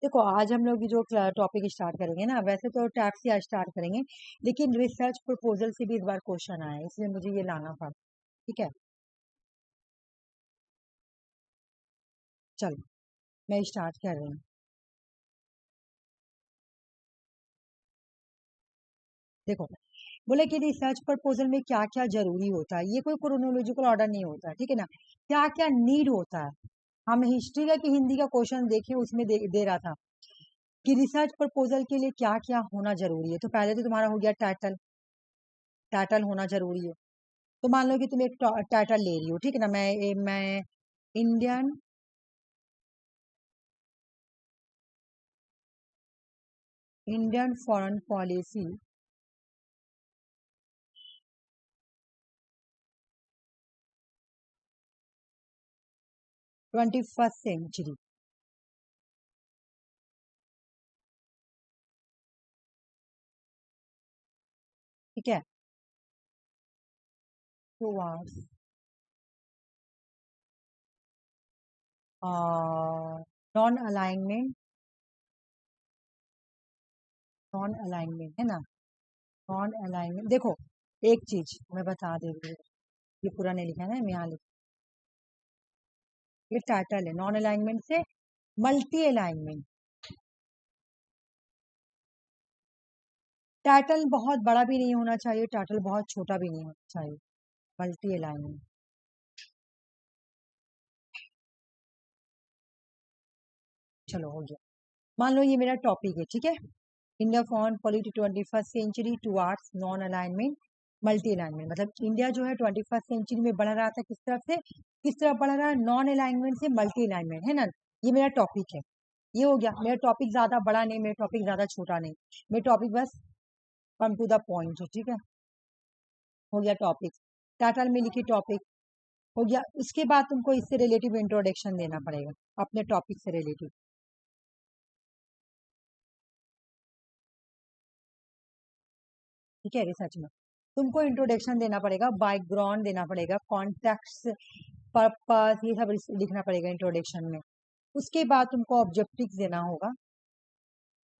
देखो आज हम लोग जो टॉपिक स्टार्ट करेंगे ना, वैसे तो टैक्स से स्टार्ट करेंगे, लेकिन रिसर्च प्रपोजल से भी इस बार क्वेश्चन आया है, इसलिए मुझे ये लाना पड़ा। ठीक है, चलो मैं स्टार्ट कर रही हूँ। देखो, बोले कि रिसर्च प्रपोजल में क्या क्या जरूरी होता है, ये कोई क्रोनोलॉजिकल ऑर्डर नहीं होता है, ठीक है ना। क्या क्या नीड होता है, हम हिस्ट्री का कि हिंदी का क्वेश्चन देखे उसमें दे रहा था कि रिसर्च प्रपोजल के लिए क्या क्या होना जरूरी है। तो पहले तो तुम्हारा हो गया टाइटल, टाइटल होना जरूरी है। तो मान लो कि तुम एक टाइटल ले रही हो, ठीक है ना। मैं Indian Indian foreign policy 21st century, ठीक है। Towards non alignment, non alignment है ना। नॉन अलाइनमेंट, देखो एक चीज मैं बता दे रही हूँ, ये पूरा नहीं लिखा है ना, मैं यहाँ लिखा, ये टाइटल है। नॉन अलाइनमेंट से मल्टी अलाइनमेंट। टाइटल बहुत बड़ा भी नहीं होना चाहिए, टाइटल बहुत छोटा भी नहीं होना चाहिए, मल्टी अलाइनमेंट। चलो हो गया, मान लो ये मेरा टॉपिक है, ठीक है। India foreign polity 21st century towards non alignment multi alignment, मतलब इंडिया जो है 21st सेंचुरी में बढ़ रहा था किस तरफ से, किस तरफ बढ़ रहा है, नॉन अलाइनमेंट से मल्टी अलाइनमेंट, है ना। ये मेरा टॉपिक है, ये हो गया। मेरा टॉपिक ज्यादा बड़ा नहीं, मेरा टॉपिक ज्यादा छोटा नहीं, मेरा टॉपिक बस कम टू द पॉइंट है, ठीक है। हो गया टॉपिक, टाइटल में लिखी टॉपिक, हो गया। उसके बाद तुमको इससे रिलेटिव इंट्रोडक्शन देना पड़ेगा, अपने टॉपिक से रिलेटिव, ठीक है। रिसर्च में तुमको इंट्रोडक्शन देना पड़ेगा, बैकग्राउंड देना पड़ेगा, कॉन्टेक्स्ट, पर्पस, ये सब लिखना पड़ेगा इंट्रोडक्शन में। उसके बाद तुमको ऑब्जेक्टिव्स देना होगा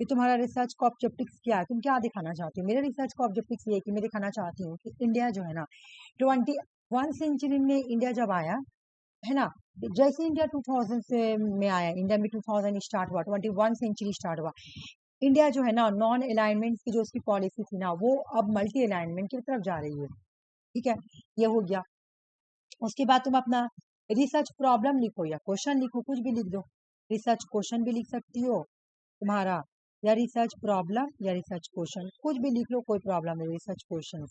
कि तुम्हारा रिसर्च का ऑब्जेक्टिव्स क्या है, तुम क्या दिखाना चाहती हो। मेरे रिसर्च का ऑब्जेक्टिव्स ये है कि मैं दिखाना चाहती हूँ कि इंडिया जो है ना 21 सेंचुरी में इंडिया जब आया, है ना, जैसे इंडिया 2000 से में आया, इंडिया में 2000 स्टार्ट हुआ, 21 सेंचुरी स्टार्ट हुआ, इंडिया जो है ना नॉन अलाइनमेंट की जो उसकी पॉलिसी थी ना, वो अब मल्टी अलाइनमेंट की तरफ जा रही है, ठीक है। ये हो गया। उसके बाद तुम अपना रिसर्च प्रॉब्लम लिखो या क्वेश्चन लिखो, कुछ भी लिख दो। रिसर्च क्वेश्चन भी लिख सकती हो तुम्हारा, या रिसर्च प्रॉब्लम या रिसर्च क्वेश्चन, कुछ भी लिख लो, कोई प्रॉब्लम नहीं। रिसर्च क्वेश्चन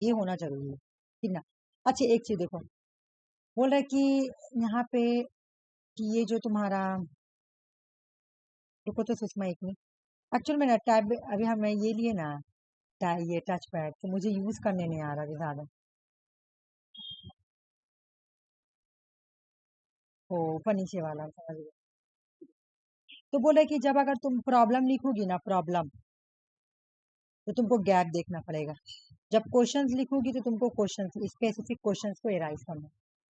ये होना जरूरी है, ठीक ना। अच्छा एक चीज देखो, बोल रहा है कि यहाँ पे कि ये जो तुम्हारा, रुको तो सुषमा एक मिनट, एक्चुअल में ना टैब अभी हम ये लिए ना, ये टच पैड तो मुझे यूज करने नहीं आ रहा है ज्यादा। ओ ऊपर नीचे वाला, समझ गया। तो बोले कि जब अगर तुम प्रॉब्लम लिखोगी ना, प्रॉब्लम, तो तुमको गैप देखना पड़ेगा। जब क्वेश्चंस लिखोगी तो तुमको क्वेश्चंस, स्पेसिफिक क्वेश्चंस को एराइज करना,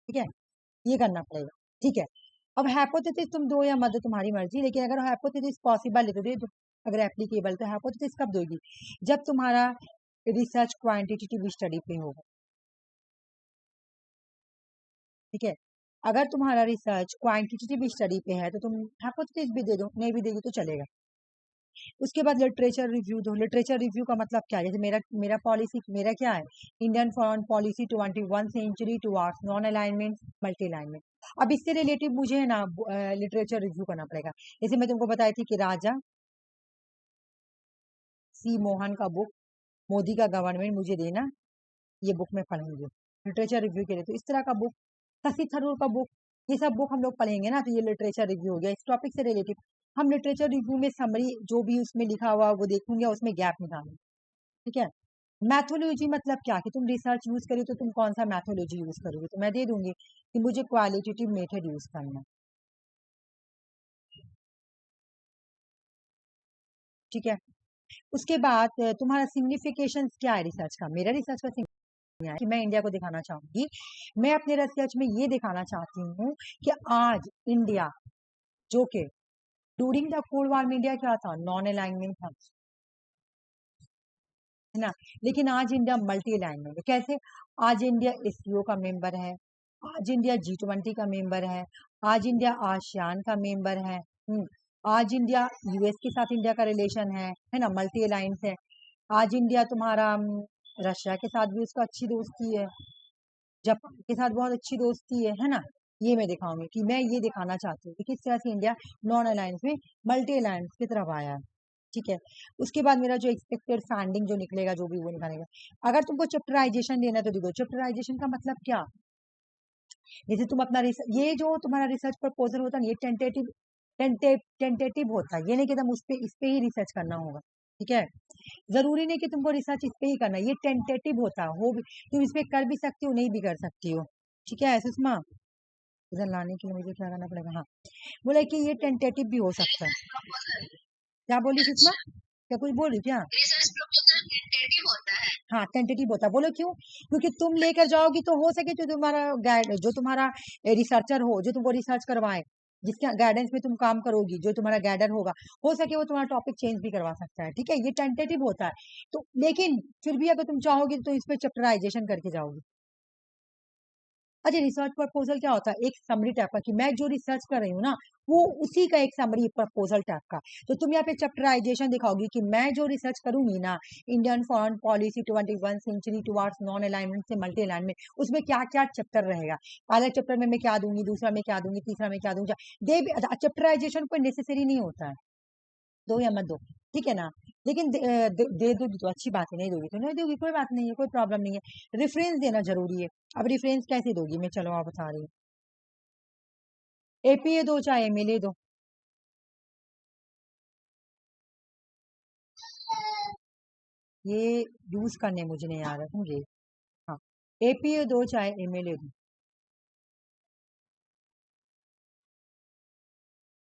ठीक है, ये करना पड़ेगा, ठीक है। अब हाइपोथेसिस तुम दो या मत दो, तुम्हारी मर्जी, लेकिन अगर हाइपोथेसिस पॉसिबल है तो दे दो, अगर एप्लीकेबल तो हाइपोथेसिस कब दोगी, जब तुम्हारा रिसर्च क्वांटिटेटिव स्टडी पे होगा, ठीक है। अगर तुम्हारा रिसर्च क्वांटिटेटिव स्टडी पे है तो तुम हाइपोथेसिस भी दे दो, नहीं भी देगी तो चलेगा। उसके बाद लिटरेचर रिव्यू दो। लिटरेचर रिव्यू का मतलब क्या है, जैसे मेरा मेरा पॉलिसी, मेरा क्या है, Indian foreign policy 21 century towards non alignment multi alignment. अब इससे रिलेटिव मुझे है ना लिटरेचर रिव्यू करना पड़ेगा। जैसे मैं तुमको बताई थी कि राजा सी मोहन का बुक, मोदी का गवर्नमेंट मुझे देना, ये बुक में पढ़ेंगे लिटरेचर रिव्यू के लिए। तो इस तरह का बुक, शशि थरूर का बुक, ये सब बुक हम लोग पढ़ेंगे ना, तो ये लिटरेचर रिव्यू हो गया इस टॉपिक से रिलेटेड। हम लिटरेचर रिव्यू में समरी जो भी उसमें लिखा हुआ वो देखूंगे, उसमें गैप निकालेंगे, ठीक है। मैथोलॉजी मतलब क्या, कि तुम रिसर्च यूज करी तो तुम कौन सा मैथोलॉजी यूज करोगे, तो मैं दे दूंगी कि मुझे क्वालिटेटिव मेथड यूज करना, ठीक है। उसके बाद तुम्हारा सिग्निफिकेशन क्या है रिसर्च का, मेरा रिसर्च का है कि मैं इंडिया को दिखाना चाहूंगी, मैं अपने रिसर्च में ये दिखाना चाहती हूँ कि आज इंडिया जो कि ड्यूरिंग द कोल्ड वॉर में इंडिया क्या था, नॉन अलाइनमेंट था, है ना, लेकिन आज इंडिया मल्टी अलाइनमेंट है। कैसे? आज इंडिया एससीओ का मेंबर है, आज इंडिया G20 का मेंबर है, आज इंडिया आसियान का मेंबर है, आज इंडिया यूएस के साथ इंडिया का रिलेशन है ना, मल्टी अलायंस है। आज इंडिया तुम्हारा रशिया के साथ भी उसका अच्छी दोस्ती है, जापान के साथ बहुत अच्छी दोस्ती है ना। ये मैं दिखाऊंगी कि मैं ये दिखाना चाहती हूँ कि किस तरह से इंडिया नॉन अलायंस में मल्टी अलायंस की तरफ आया है। ठीक है, उसके बाद मेरा जो एक्सपेक्टेड फंडिंग जो निकलेगा, जो भी वो निकालेगा। अगर तुमको चैप्टराइजेशन देना है तो देखो, चैप्टराइजेशन का मतलब क्या, जैसे तुम अपना ये जो तुम्हारा रिसर्च प्रपोजल होता है ना, ये टेंटेटिव होता है, ये नहीं कि तुम इस पे ही रिसर्च करना होगा। ठीक है, जरूरी नहीं कि तुमको रिसर्च इस पे ही करना है, ये टेंटेटिव होता है, हो भी तुम इस पे कर भी सकती हो, नहीं भी कर सकती हो। ठीक है सुषमा, इधर लाने के लिए मुझे क्या करना पड़ेगा? हाँ, बोले कि ये टेंटेटिव भी हो सकता है। क्या बोली सुषमा, क्या कुछ बोल रही क्या? रिसर्च प्रपोजल टेंटेटिव होता है। हाँ, टेंटेटिव होता है। बोलो क्यों? क्योंकि तुम लेकर जाओगी तो हो सके जो तुम्हारा गाइड, जो तुम्हारा रिसर्चर हो, जो तुमको रिसर्च करवाए, जिसके गाइडेंस में तुम काम करोगी, जो तुम्हारा गाइडर होगा, हो सके वो तुम्हारा टॉपिक चेंज भी करवा सकता है। ठीक है, ये टेंटेटिव होता है। तो लेकिन फिर भी अगर तुम चाहोगी तो इस पर चैप्टराइजेशन करके जाओगी। अच्छा, रिसर्च प्रपोजल क्या होता है? एक समरी टाइप का, कि मैं जो रिसर्च कर रही हूँ ना, वो उसी का एक समरी प्रपोजल टाइप का। तो तुम यहाँ पे चैप्टराइजेशन दिखाओगी कि मैं जो रिसर्च करूंगी ना, Indian foreign policy 21 century towards non alignment से मल्टी अलाइनमेंट, उसमें क्या क्या चैप्टर रहेगा, पहले चैप्टर में मैं क्या दूंगी, दूसरा में क्या दूंगी, तीसरा में क्या दूंगी, चैप्टराइजेशन कोई नेसेसरी नहीं होता है, दो या मत दो, ठीक है ना। लेकिन दे दोगी तो अच्छी बात है, नहीं दोगी तो नहीं दोगी, कोई बात नहीं है, कोई प्रॉब्लम नहीं है। रेफरेंस देना जरूरी है। अब रेफरेंस कैसे दोगी, मैं चलो आप बता रही हूँ। एपीए दो चाहे एमएलए दो, ये यूज करने मुझे नहीं आ रहा, समझे? हाँ, एपीए दो चाहे एमएलए दो,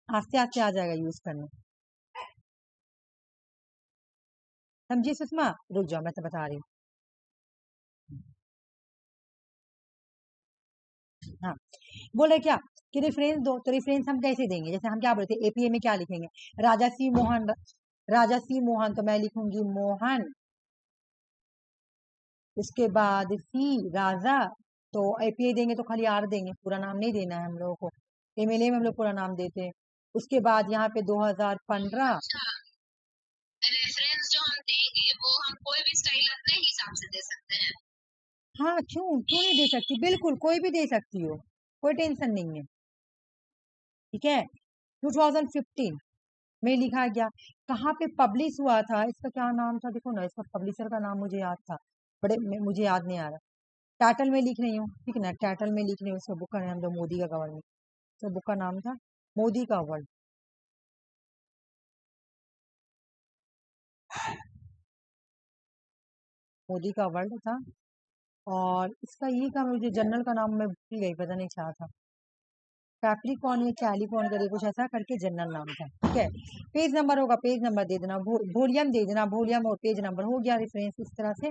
आस्ते आस्ते आ जाएगा यूज करने। समझिए सुषमा, रुक जाओ मैं तो बता रही हूँ। हाँ, बोले क्या कि रेफरेंस दो, तो रेफरेंस हम कैसे देंगे? जैसे हम क्या बोलते हैं, एपीए में क्या लिखेंगे, राजा सी मोहन, राजा सी मोहन, तो मैं लिखूंगी मोहन, उसके बाद सी राजा, तो एपीए देंगे तो खाली आर देंगे, पूरा नाम नहीं देना है हम लोगों को, एमएलए में हम लोग पूरा नाम देते हैं। उसके बाद यहाँ पे 2015, रेफरेंस जो हम देंगे वो हम कोई भी स्टाइल अपने हिसाब से दे सकते हैं। हाँ, क्यों क्यों नहीं दे सकती, बिल्कुल कोई भी दे सकती हो, कोई टेंशन नहीं है। ठीक है, 2015 में लिखा गया, कहाँ पे पब्लिश हुआ था, इसका क्या नाम था, देखो ना, इसका पब्लिशर का नाम मुझे याद था, मुझे याद नहीं आ रहा। टाइटल में लिख रही हूँ, ठीक है ना, टाइटल में लिख रही हूँ, उसका बुक का नाम था मोदी का गवर्नमेंट, तो बुक का नाम था मोदी का वर्ल्ड, मोदी का वर्ल्ड था। और इसका ये का मुझे जनरल का नाम मैं भूल गई, पता नहीं क्या था, कैप्रिकॉन या कैलिकॉन करके कुछ ऐसा करके जनरल नाम था। ठीक है, पेज नंबर होगा, पेज नंबर दे देना, वॉल्यूम दे देना, वॉल्यूम और पेज नंबर हो गया रेफरेंस, इस तरह से।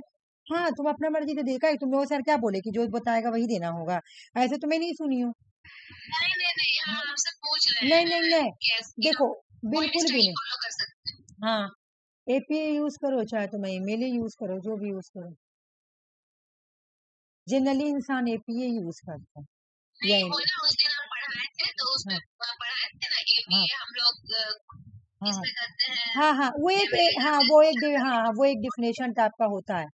हाँ, तुम अपना मर्जी से देखा है, तुम वो सर क्या बोले कि जो बताएगा वही देना होगा, ऐसे तो मैं नहीं सुनी हूँ। नहीं नहीं नहीं, हम आपसे पूछ रहे नहीं हैं नहीं नहीं, कि देखो कोई भी बिल्कुल भी स्टाइल नहीं। फॉलो कर सकते हैं। हाँ, एपीए यूज करो चाहे तुम ईमेल यूज करो, जो भी यूज करो, जनरली इंसान एपीए यूज करता है या नहीं, वो ना उस दिन हम पढ़ाए थे तो उसमें हाँ पढ़ाए थे ना कि हाँ हम लोग हाँ इसमें करते हैं हाँ हाँ, वो एक एमएलए हाँ से वो एक हाँ हाँ, वो एक डिफिनेशन टाइप का होता है,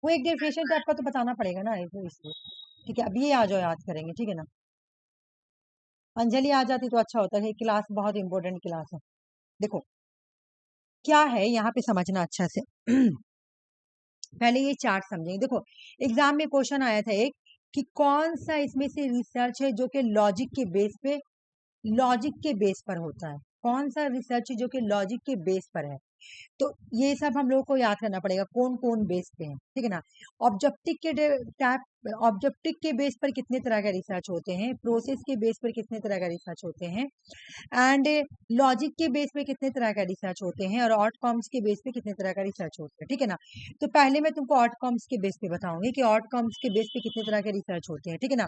वो एक डेफिनेशन टाइप का तो बताना पड़ेगा ना इसलिए। ठीक है, अब ये आ जाओ, याद करेंगे, ठीक है ना। अंजलि आ जाती तो अच्छा होता है, क्लास बहुत इंपॉर्टेंट क्लास है। देखो क्या है यहाँ पे, समझना अच्छा से। पहले ये चार्ट समझेंगे। देखो, एग्जाम में क्वेश्चन आया था एक, कि कौन सा इसमें से रिसर्च है जो कि लॉजिक के बेस पे, लॉजिक के बेस पर होता है, कौन सा रिसर्च है जो कि लॉजिक के बेस पर है। तो ये सब हम लोग को याद करना पड़ेगा, कौन कौन बेस पे है, ठीक है ना। ऑब्जेक्टिव के टाइप ऑब्जेक्टिव के बेस पर कितने तरह का रिसर्च होते हैं, प्रोसेस के बेस पर कितने तरह का रिसर्च होते हैं, एंड लॉजिक के बेस पे कितने तरह का रिसर्च होते हैं, और आउटकम्स के बेस पे कितने तरह का रिसर्च होते हैं, ठीक है ना। तो पहले मैं तुमको आउटकम्स के बेस पे बताऊंगी कि आउटकम्स के बेस पे कितने तरह के रिसर्च होते हैं, ठीक है ना।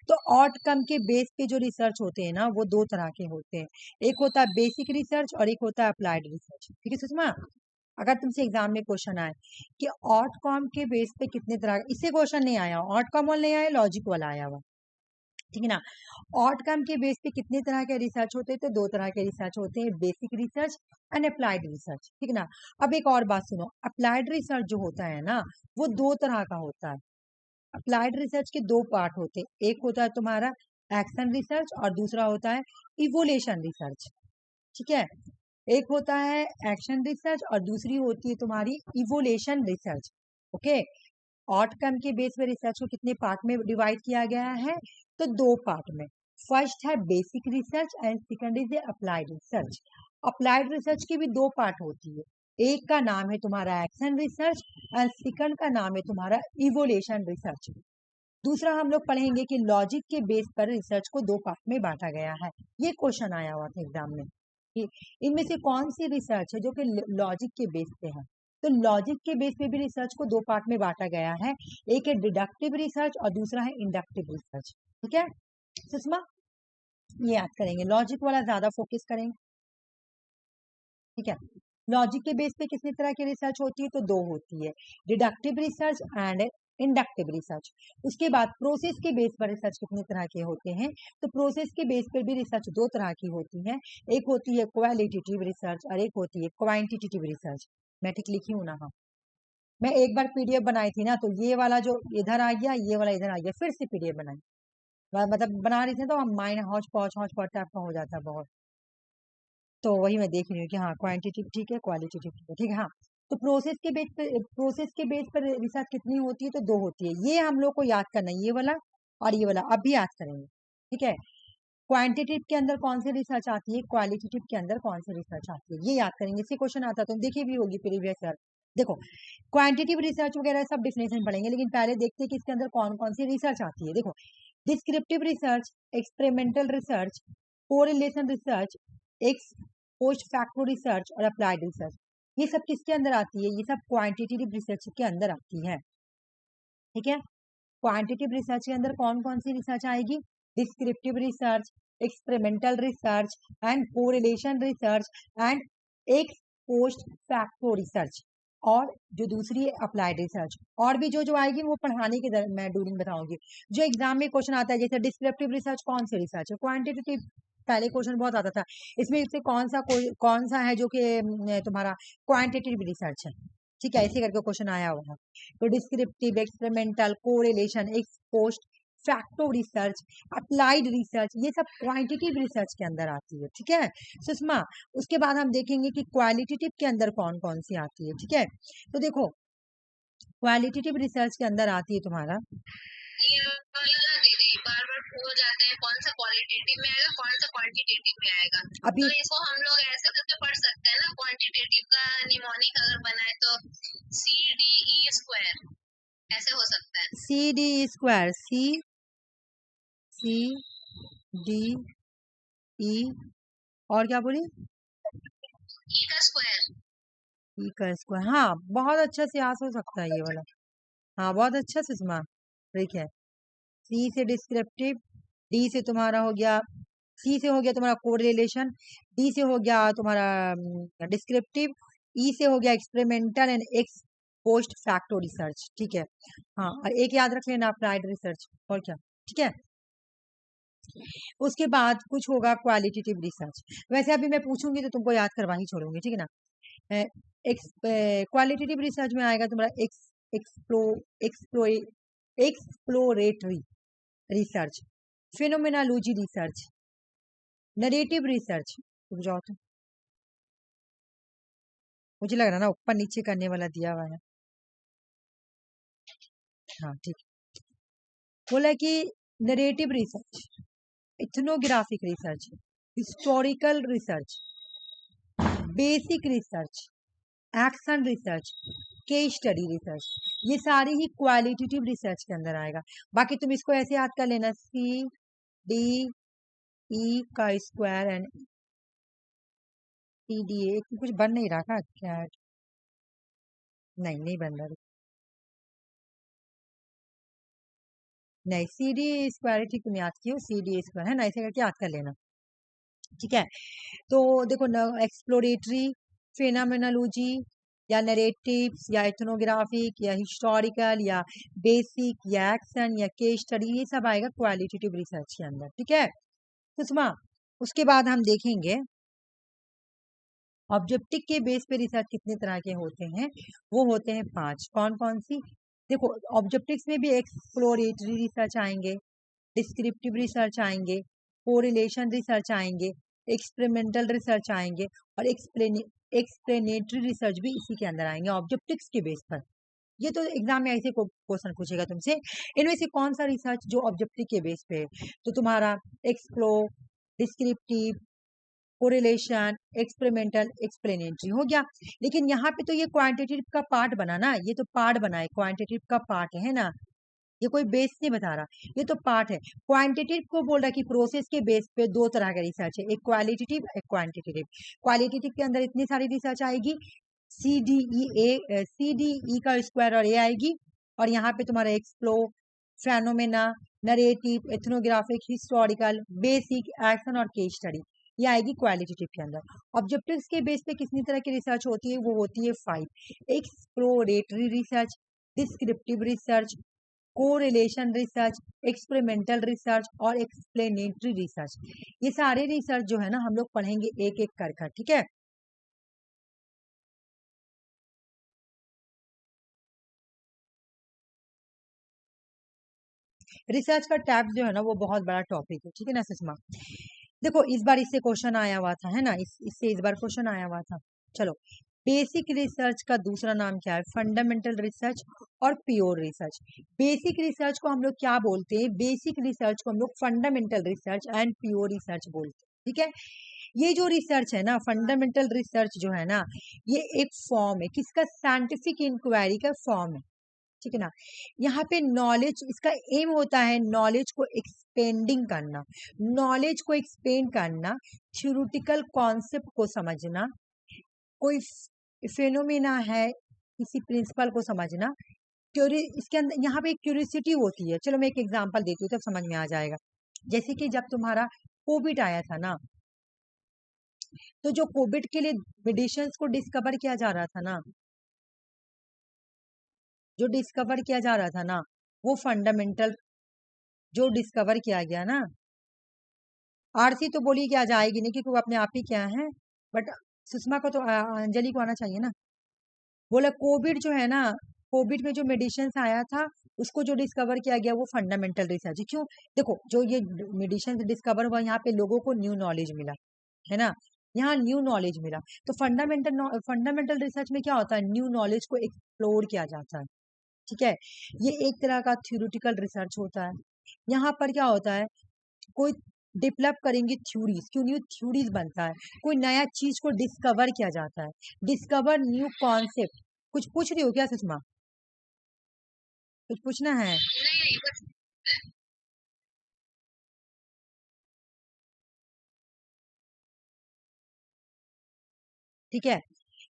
तो आउटकम के बेस पे जो रिसर्च होते हैं ना, वो 2 तरह के होते हैं। एक होता है बेसिक रिसर्च और एक होता है अप्लाइड रिसर्च, ठीक है सुषमा। अगर तुमसे एग्जाम में क्वेश्चन आए कि आउटकम के बेस पे कितने तरह, इससे क्वेश्चन नहीं आया, आउटकम वाला नहीं आया, लॉजिक वाला आया हुआ, ठीक है ना। आउटकम के बेस पे कितने तरह के रिसर्च होते हैं, तो 2 तरह के रिसर्च होते हैं, basic research and applied research, ठीक है ना। अब एक और बात सुनो, अप्लाइड रिसर्च जो होता है ना, वो 2 तरह का होता है। अप्लाइड रिसर्च के 2 पार्ट होते हैं, एक होता है तुम्हारा एक्शन रिसर्च और दूसरा होता है इवोल्यूशन रिसर्च, ठीक है। एक होता है एक्शन रिसर्च और दूसरी होती है तुम्हारी इवोल्यूशन रिसर्च, ओके। आउटकम के बेस पे रिसर्च को कितने पार्ट में डिवाइड किया गया है, तो 2 पार्ट में। फर्स्ट है basic research and second is applied research. Applied research की भी 2 पार्ट होती है, एक का नाम है तुम्हारा एक्शन रिसर्च एंड सेकंड का नाम है तुम्हारा इवोल्यूशन रिसर्च। दूसरा हम लोग पढ़ेंगे कि लॉजिक के बेस पर रिसर्च को 2 पार्ट में बांटा गया है। ये क्वेश्चन आया हुआ था एग्जाम में कि इनमें से कौन सी रिसर्च है जो कि लॉजिक के बेस पे है। तो लॉजिक के बेस पे भी रिसर्च को 2 पार्ट में बांटा गया है, एक है डिडक्टिव रिसर्च और दूसरा है इंडक्टिव रिसर्च, ठीक है सुषमा। ये याद करेंगे, लॉजिक वाला ज्यादा फोकस करेंगे, ठीक है। लॉजिक के बेस पे कितने तरह की रिसर्च होती है, तो 2 होती है, deductive research and inductive research. उसके बाद प्रोसेस के बेस पर रिसर्च कितने तरह के होते हैं, तो प्रोसेस के बेस पर भी रिसर्च 2 तरह की होती है, एक होती है क्वालिटेटिव रिसर्च और एक होती है क्वांटिटेटिव रिसर्च। मैं ठीक लिखी हूँ ना, हाँ। मैं एक बार पीडीएफ बनाई थी ना, तो ये वाला जो इधर आ गया, ये वाला इधर आ गया, फिर से पीडीएफ बनाई, मतलब बना रही थी तो हम माइंड हौच पौच टाइप का हो जाता है बहुत। तो वही मैं देख रही हूँ कि हाँ क्वांटिटेटिव ठीक है, क्वालिटेटिव ठीक है, ठीक है हाँ। तो प्रोसेस के बेस पर रिसर्च कितनी होती है, तो 2 होती है। ये हम लोग को याद करना है, ये वाला और ये वाला अब भी याद करेंगे, ठीक है। क्वांटिटेटिव के अंदर कौन सी रिसर्च आती है, क्वालिटेटिव के अंदर कौन सी रिसर्च आती है, ये याद करेंगे। इससे क्वेश्चन आता है, तुम देखी भी होगी प्रीवियस ईयर। देखो क्वांटिटेटिव रिसर्च वगैरह सब डिफिनेशन पढ़ेंगे, लेकिन पहले देखते हैं कि इसके अंदर कौन कौन सी रिसर्च आती है। देखो descriptive research, experimental research, correlation research, x post factor research और अप्लाइड रिसर्च, ये सब किसके अंदर आती है, ये सब क्वांटिटेटिव रिसर्च के अंदर आती है, ठीक है। क्वांटिटेटिव रिसर्च के अंदर कौन कौन सी रिसर्च आएगी, descriptive research, experimental research and correlation research and x post factor research, और जो दूसरी है अप्लाइड रिसर्च। और भी जो आएगी वो पढ़ाने के मैं ड्यूरिंग बताऊंगी। जो एग्जाम में क्वेश्चन आता है, जैसे डिस्क्रिप्टिव रिसर्च कौन सी रिसर्च है, क्वांटिटेटिव पहले क्वेश्चन बहुत आता था, इसमें से कौन सा है जो कि तुम्हारा क्वांटिटेटिव रिसर्च है, ठीक है, ऐसे करके क्वेश्चन आया हुआ है। तो descriptive, experimental, correlation, x post factor research, applied research, ये सब क्वांटिटेटिव रिसर्च के अंदर आती है, ठीक है सुषमा। उसके बाद हम देखेंगे कि क्वालिटेटिव के अंदर कौन कौन सी आती है, ठीक है। तो देखो क्वालिटेटिव रिसर्च के अंदर आती है तुम्हारा, ये वाला ना दीदी बार बार भूल जाते हैं, कौन सा क्वालिटेटिव में आएगा कौन सा क्वांटिटेटिव में आएगा। अभी तो इसको हम लोग ऐसे करके पढ़ सकते हैं ना, क्वांटिटेटिव का निमोनिक अगर बनाए तो CDE² ऐसे हो सकता है। CD², CDE और क्या बोली, E का स्क्वायर। ई का स्क्वायर, हाँ बहुत अच्छा से याद हो सकता है ये वाला, हाँ बहुत अच्छा सुषमा, ठीक है। सी से डिस्क्रिप्टिव, डी से तुम्हारा हो गया, सी से हो गया तुम्हारा कोरिलेशन, डी से हो गया तुम्हारा डिस्क्रिप्टिव, ई से हो गया experimental and x post factor research, ठीक है हाँ। और एक याद रख लेना अप्लाइड रिसर्च, और क्या, ठीक है। उसके बाद कुछ होगा क्वालिटेटिव रिसर्च, वैसे अभी मैं पूछूंगी तो तुमको याद करवा ही छोड़ूंगी, ठीक है ना। क्वालिटेटिव रिसर्च में आएगा तुम्हारा exploratory research, phenomenology research, narrative research. रुक जाओ तो, मुझे लग रहा ना ऊपर नीचे करने वाला दिया हुआ है, हाँ ठीक। बोला कि narrative research, ethnographic research, historical research, basic research, action research, case study research, ये सारी ही क्वालिटेटिव रिसर्च के अंदर आएगा। बाकी तुम इसको ऐसे याद कर लेना, CDE का स्क्वायर एंड CDA। कुछ बन नहीं रहा था क्या? नहीं बन रहा, नहीं CDA स्क्वायर ठीक तुम याद कियो, CDA स्क्वायर है ना, ऐसे करके याद कर लेना, ठीक है। तो देखो न, एक्सप्लोरेटरी, फेनामेनोलॉजी या नरेटिव्स या एथनोग्राफिक या हिस्टोरिकल या बेसिक या एक्शन या केस स्टडी, ये सब आएगा क्वालिटेटिव रिसर्च के अंदर, ठीक है सुषमा। उसके बाद हम देखेंगे ऑब्जेक्टिव के बेस पे रिसर्च कितने तरह के होते हैं। वो होते हैं 5। कौन कौन सी? देखो ऑब्जेक्टिव्स में भी एक्सप्लोरेटरी रिसर्च आएंगे, डिस्क्रिप्टिव रिसर्च आएंगे, कोरिलेशन रिसर्च आएंगे, एक्सपेरिमेंटल रिसर्च आएंगे और एक्सप्लेनेटरी रिसर्च भी इसी के अंदर आएंगे ऑब्जेक्टिव्स के बेस पर। ये तो एग्जाम में ऐसे क्वेश्चन पूछेगा तुमसे, इनमें से कौन सा रिसर्च जो ऑब्जेक्टिव के बेस पे है, तो तुम्हारा explore, descriptive, correlation, experimental, explanatory हो गया। लेकिन यहाँ पे तो ये क्वांटिटेटिव का पार्ट बना ना, ये तो पार्ट बना है, क्वांटिटेटिव का पार्ट है ना, ये कोई बेस नहीं बता रहा, ये तो पार्ट है। क्वांटिटेटिव को बोल रहा है कि प्रोसेस के बेस पे 2 तरह का रिसर्च है, एक क्वालिटेटिव एक क्वांटिटेटिव। क्वालिटेटिव के अंदर इतनी सारी रिसर्च आएगी, CDE का स्क्वायर और ए आएगी, और यहाँ पे तुम्हारा explore, phenomena, narrative, ethnographic, historical, basic, action और केस स्टडी, ये आएगी क्वालिटेटिव के अंदर। ऑब्जेक्टिव्स के बेस पे कितनी तरह की रिसर्च होती है? वो होती है 5। Exploratory research, descriptive research, correlation research, experimental research और एक्सप्लेनेटरी रिसर्च। ये सारे रिसर्च जो है ना हम लोग पढ़ेंगे एक एक कर, ठीक है। रिसर्च का टैब जो है ना वो बहुत बड़ा टॉपिक है, ठीक है ना सुषमा। देखो इस बार इससे क्वेश्चन आया हुआ था, है ना, इससे इस बार क्वेश्चन आया हुआ था। चलो, बेसिक रिसर्च का दूसरा नाम क्या है? फंडामेंटल रिसर्च और प्योर रिसर्च। बेसिक रिसर्च को हम लोग क्या बोलते हैं? बेसिक रिसर्च को हम लोग fundamental research and pure research बोलते हैं, ठीक है। ये जो रिसर्च है ना, फंडामेंटल रिसर्च जो है ना, ये एक फॉर्म है किसका? साइंटिफिक इंक्वायरी का फॉर्म है, ठीक है ना। यहाँ पे नॉलेज, इसका एम होता है नॉलेज को एक्सपेंडिंग करना, नॉलेज को एक्सपेंड करना, थ्योरेटिकल कॉन्सेप्ट को समझना, कोई फेनोमेना है किसी प्रिंसिपल को समझना, इसके अंदर यहाँ पे एक क्यूरियोसिटी होती है। चलो मैं एक एग्जांपल देती हूँ तब समझ में आ जाएगा। जैसे कि जब तुम्हारा कोविड आया था ना, तो जो कोविड के लिए मेडिसिन को डिस्कवर किया जा रहा था ना, जो डिस्कवर किया जा रहा था ना, वो फंडामेंटल जो डिस्कवर किया गया ना, आरसी तो बोली कि आज आएगी नहीं क्योंकि वो अपने आप ही क्या है, बट सुषमा को तो अंजलि को आना चाहिए ना। बोला कोविड जो है ना, कोविड में जो मेडिसिन आया था उसको जो डिस्कवर किया गया वो फंडामेंटल रिसर्च। क्यों? देखो जो ये मेडिसिन डिस्कवर हुआ, यहाँ पे लोगों को न्यू नॉलेज मिला, है ना, यहाँ न्यू नॉलेज मिला। तो फंडामेंटल रिसर्च में क्या होता है? न्यू नॉलेज को एक्सप्लोर किया जाता है, ठीक है। ये एक तरह का थ्योरेटिकल रिसर्च होता है। यहाँ पर क्या होता है? कोई डेवलप करेंगे थ्योरीज, क्यों न्यू थ्योरीज बनता है, कोई नया चीज को डिस्कवर किया जाता है, डिस्कवर न्यू कॉन्सेप्ट। कुछ पूछ रही हो क्या सुषमा? कुछ पूछना है? नहीं बस ठीक है।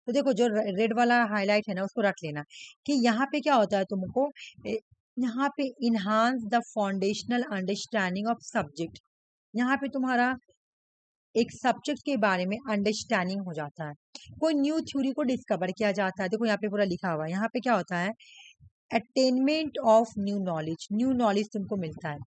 तो देखो जो रेड वाला हाईलाइट है ना उसको रख लेना कि यहाँ पे क्या होता है तुमको, यहाँ पे enhance the foundational understanding of subject. यहाँ पे तुम्हारा एक सब्जेक्ट के बारे में अंडरस्टैंडिंग हो जाता है, कोई न्यू थ्योरी को डिस्कवर किया जाता है। देखो यहाँ पे पूरा लिखा हुआ है, यहाँ पे क्या होता है? Attainment of new knowledge, new knowledge तुमको मिलता है,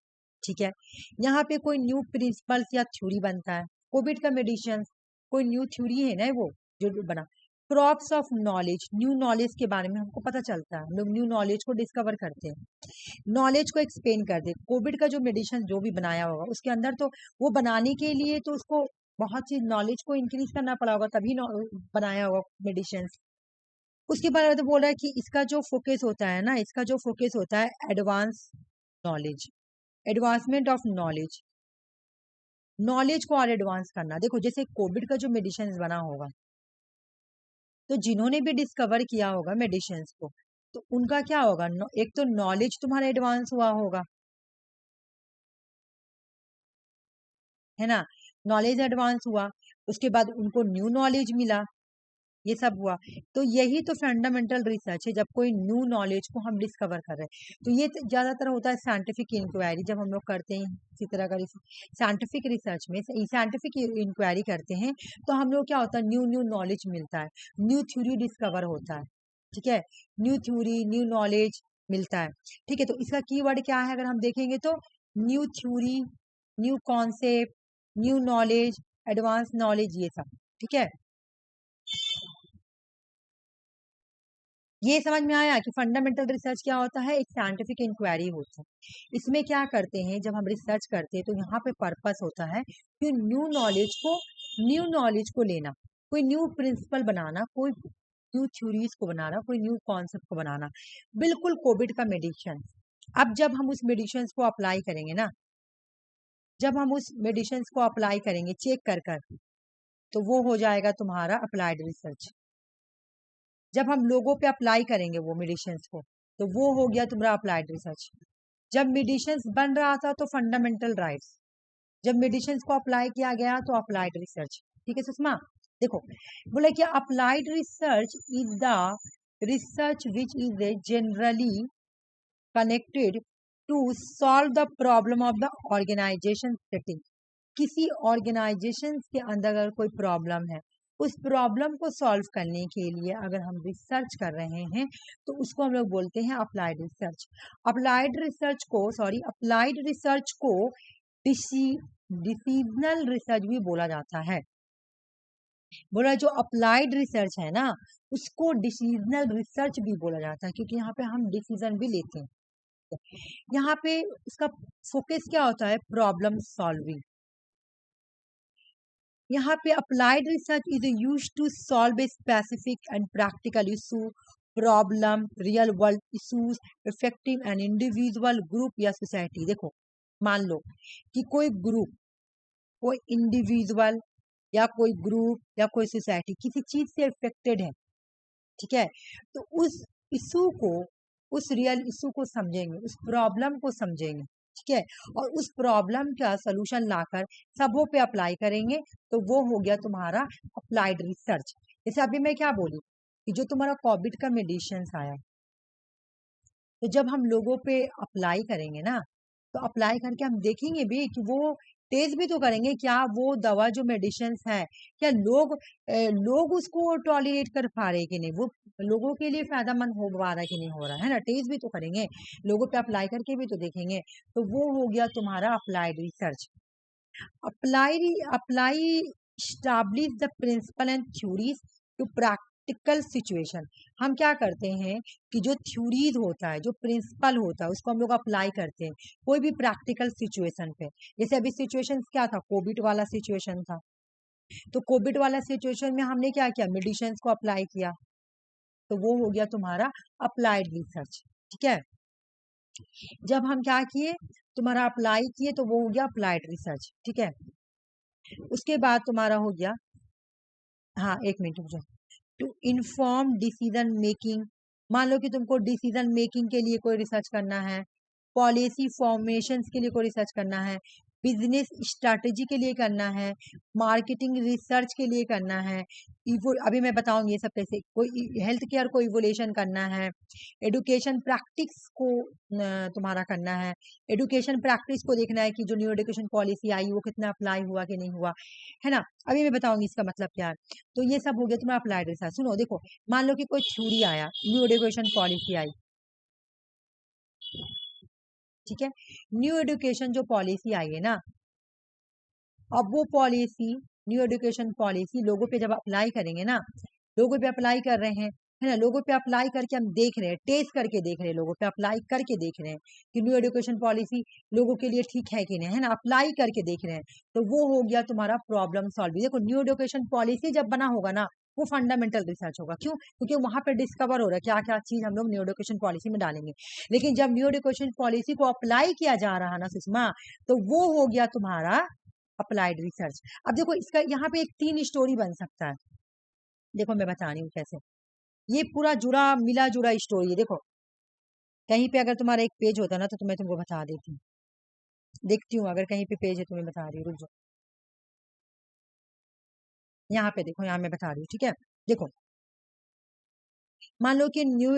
ठीक है। यहाँ पे कोई न्यू प्रिंसिपल्स या थ्योरी बनता है, कोविड का मेडिसिन कोई न्यू थ्योरी है ना वो जो बना। Crops of knowledge, new knowledge के बारे में हमको पता चलता है, हम लोग न्यू नॉलेज को डिस्कवर करते हैं, नॉलेज को एक्सपेंड करते हैं। कोविड का जो मेडिसिन जो भी बनाया होगा उसके अंदर तो वो बनाने के लिए तो उसको बहुत सी नॉलेज को इंक्रीज करना पड़ा होगा तभी बनाया होगा मेडिसिन। उसके बाद तो बोल रहा है कि इसका जो फोकस होता है ना, इसका जो फोकस होता है advance knowledge, advancement of knowledge, knowledge को और एडवांस करना। देखो जैसे कोविड का जो मेडिसिन बना होगा, तो जिन्होंने भी डिस्कवर किया होगा मेडिसिन को, तो उनका क्या होगा, एक तो नॉलेज तुम्हारा एडवांस हुआ होगा, है ना, नॉलेज एडवांस हुआ, उसके बाद उनको न्यू नॉलेज मिला, ये सब हुआ। तो यही तो फंडामेंटल रिसर्च है, जब कोई न्यू नॉलेज को हम डिस्कवर कर रहे हैं। तो ये ज्यादातर होता है साइंटिफिक इंक्वायरी, जब हम लोग करते हैं इसी तरह का साइंटिफिक रिसर्च में साइंटिफिक इंक्वायरी करते हैं, तो हम लोग क्या होता है, न्यू न्यू नॉलेज मिलता है, न्यू थ्योरी डिस्कवर होता है, ठीक है, न्यू थ्योरी न्यू नॉलेज मिलता है, ठीक है। तो इसका कीवर्ड क्या है, अगर हम देखेंगे तो new theory, new concept, new knowledge, advance knowledge, ये सब, ठीक है। ये समझ में आया कि फंडामेंटल रिसर्च क्या होता है, एक साइंटिफिक इंक्वायरी होता है। इसमें क्या करते हैं, जब हम रिसर्च करते हैं तो यहाँ पे पर्पस होता है कि न्यू नॉलेज को लेना, कोई न्यू प्रिंसिपल बनाना, कोई न्यू थ्योरीज को बनाना, कोई न्यू कॉन्सेप्ट को बनाना। बिल्कुल कोविड का मेडिसिन, अब जब हम उस मेडिसिन को अप्लाई करेंगे ना, जब हम उस मेडिसिन को अप्लाई करेंगे चेक कर कर, तो वो हो जाएगा तुम्हारा अप्लाइड रिसर्च। जब हम लोगों पे अप्लाई करेंगे वो मेडिसिन को, तो वो हो गया तुम्हारा अप्लाइड रिसर्च। जब मेडिसिन बन रहा था तो फंडामेंटल राइट्स, जब मेडिसिन को अप्लाई किया गया तो अप्लाइड रिसर्च, ठीक है सुषमा। देखो बोले कि applied research is the research which is generally connected to solve the problem of the organisation setting. किसी ऑर्गेनाइजेशन के अंदर अगर कोई प्रॉब्लम है, उस प्रॉब्लम को सॉल्व करने के लिए अगर हम रिसर्च कर रहे हैं, तो उसको हम लोग बोलते हैं अप्लाइड रिसर्च। अप्लाइड रिसर्च को डिसीजनल रिसर्च भी बोला जाता है। बोला जो अप्लाइड रिसर्च है ना, उसको डिसीजनल रिसर्च भी बोला जाता है, क्योंकि यहाँ पे हम डिसीजन भी लेते हैं। यहाँ पे उसका फोकस क्या होता है, प्रॉब्लम सॉल्विंग। यहाँ पे applied research is used to solve a specific and practical issue, problem, real world issues affecting an individual, group या सोसाइटी। देखो मान लो कि कोई ग्रुप, कोई इंडिविजुअल या कोई ग्रुप या कोई सोसाइटी किसी चीज से अफेक्टेड है, ठीक है, तो उस इशू को, उस रियल इशू को समझेंगे, उस प्रॉब्लम को समझेंगे, ठीक है, और उस प्रॉब्लम का सोल्यूशन लाकर सबों पे अप्लाई करेंगे, तो वो हो गया तुम्हारा अप्लाइड रिसर्च। जैसे अभी मैं क्या बोली कि जो तुम्हारा कोविड का मेडिसिन आया, तो जब हम लोगों पे अप्लाई करेंगे ना, तो अप्लाई करके हम देखेंगे भी कि वो टेस्ट भी तो करेंगे, क्या वो दवा जो मेडिसिन है, क्या लोग उसको टॉलरेट कर पा रहे कि नहीं, वो लोगों के लिए फायदेमंद हो पा रहा है कि नहीं हो रहा है ना, टेस्ट भी तो करेंगे, लोगों पे अप्लाई करके भी तो देखेंगे। तो वो हो गया तुम्हारा applied research. Apply establish the principle and theories to practical situation. हम क्या करते हैं कि जो थ्योरीज होता है, जो प्रिंसिपल होता है, उसको हम लोग अप्लाई करते हैं कोई भी प्रैक्टिकल सिचुएशन पे। जैसे अभी सिचुएशन क्या था, कोविड वाला सिचुएशन था, तो कोविड वाला सिचुएशन में हमने क्या किया, मेडिसिन को अप्लाई किया, तो वो हो गया तुम्हारा अप्लाइड रिसर्च, ठीक है। जब हम क्या किए, तुम्हारा अप्लाई किए, तो वो हो गया अप्लाइड रिसर्च, ठीक है। उसके बाद तुम्हारा हो गया, हाँ एक मिनट रुक जाओ, टू इन्फॉर्म डिसीजन मेकिंग। मान लो कि तुमको डिसीजन मेकिंग के लिए कोई रिसर्च करना है, पॉलिसी फॉर्मेशन के लिए कोई रिसर्च करना है, बिजनेस स्ट्रैटेजी के लिए करना है, मार्केटिंग रिसर्च के लिए करना है, अभी मैं बताऊंगी ये सब कैसे, कोई हेल्थ केयर को इवोल्यूशन करना है, एडुकेशन प्रैक्टिस को तुम्हारा करना है, एडुकेशन प्रैक्टिस को देखना है कि जो न्यू एडुकेशन पॉलिसी आई वो कितना अप्लाई हुआ कि नहीं हुआ, है ना। अभी मैं बताऊंगी इसका मतलब क्या है। तो ये सब हो गया तुम्हारा अप्लाइड रिसर्च। सुनो देखो, मान लो कि कोई थ्योरी आया, न्यू एडुकेशन पॉलिसी आई, ठीक है, न्यू एडुकेशन जो पॉलिसी आई है ना, अब वो पॉलिसी, न्यू एडुकेशन पॉलिसी लोगों पे जब अप्लाई करेंगे ना, लोगों पे अप्लाई कर रहे हैं, है ना, लोगों पे अप्लाई करके हम देख रहे हैं, टेस्ट करके देख रहे हैं, लोगों पे अप्लाई करके देख रहे हैं कि न्यू एडुकेशन पॉलिसी लोगों के लिए ठीक है कि नहीं, है ना, अप्लाई करके देख रहे हैं, तो वो हो गया तुम्हारा प्रॉब्लम सॉल्विंग। देखो न्यू एडुकेशन पॉलिसी जब बना होगा ना, वो फंडामेंटल रिसर्च होगा, क्यों, क्योंकि वहां पे डिस्कवर हो रहा है क्या क्या चीज हम लोग न्यू एडुकेशन पॉलिसी में डालेंगे। लेकिन जब न्यू एडुकेशन पॉलिसी को अप्लाई किया जा रहा है ना सुषमा, तो वो हो गया तुम्हारा अप्लाइड रिसर्च। अब देखो इसका यहाँ पे एक 3 स्टोरी बन सकता है। देखो मैं बता रही हूँ कैसे, ये पूरा जुड़ा मिला जुड़ा स्टोरी है। देखो कहीं पे अगर तुम्हारा एक पेज होता ना तो मैं तुमको बता देती हूँ, देखती हूँ अगर कहीं पे पेज है तुम्हें बता रही हूँ, रुक जाओ। यहाँ पे देखो, यहाँ मैं बता रही हूँ, ठीक है। देखो मान लो कि न्यू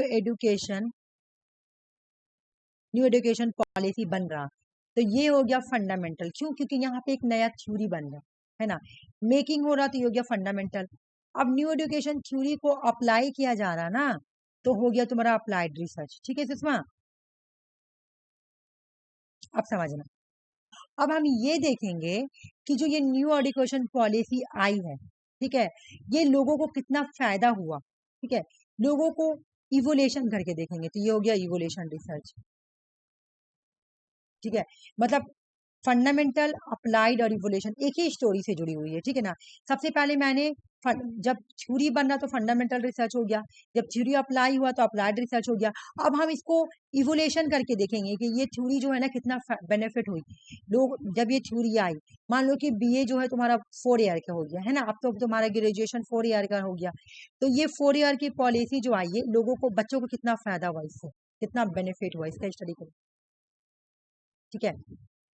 एजुकेशन पॉलिसी बन रहा, तो ये हो गया फंडामेंटल। क्यों? क्योंकि यहाँ पे एक नया थ्योरी बन रहा है ना, मेकिंग हो रहा, तो ये हो गया फंडामेंटल। अब न्यू एजुकेशन थ्योरी को अप्लाई किया जा रहा ना, तो हो गया तुम्हारा अप्लाइड रिसर्च। ठीक है सुषमा, अब समझना। अब हम ये देखेंगे कि जो ये न्यू एजुकेशन पॉलिसी आई है, ठीक है, ये लोगों को कितना फायदा हुआ, ठीक है, लोगों को इवोल्यूशन करके देखेंगे, तो ये हो गया इवोल्यूशन रिसर्च। ठीक है, मतलब फंडामेंटल, अप्लाइड और इवोल्यूशन एक ही स्टोरी से जुड़ी हुई है, ठीक है ना। सबसे पहले मैंने जब थ्योरी बनना तो फंडामेंटल रिसर्च हो गया, जब थ्योरी अप्लाई हुआ तो अप्लाइड रिसर्च हो गया। अब हम इसको इवोल्यूशन करके देखेंगे कि ये थ्योरी जो है ना कितना बेनिफिट हुई लोग जब ये थ्योरी आई। मान लो कि बीए जो है तुम्हारा 4 ईयर का हो गया है ना, अब तो तुम्हारा ग्रेजुएशन 4 ईयर का हो गया, तो ये 4 ईयर की पॉलिसी जो आई है, लोगों को, बच्चों को कितना फायदा हुआ इससे, कितना बेनिफिट हुआ, इसका स्टडी करो। ठीक है,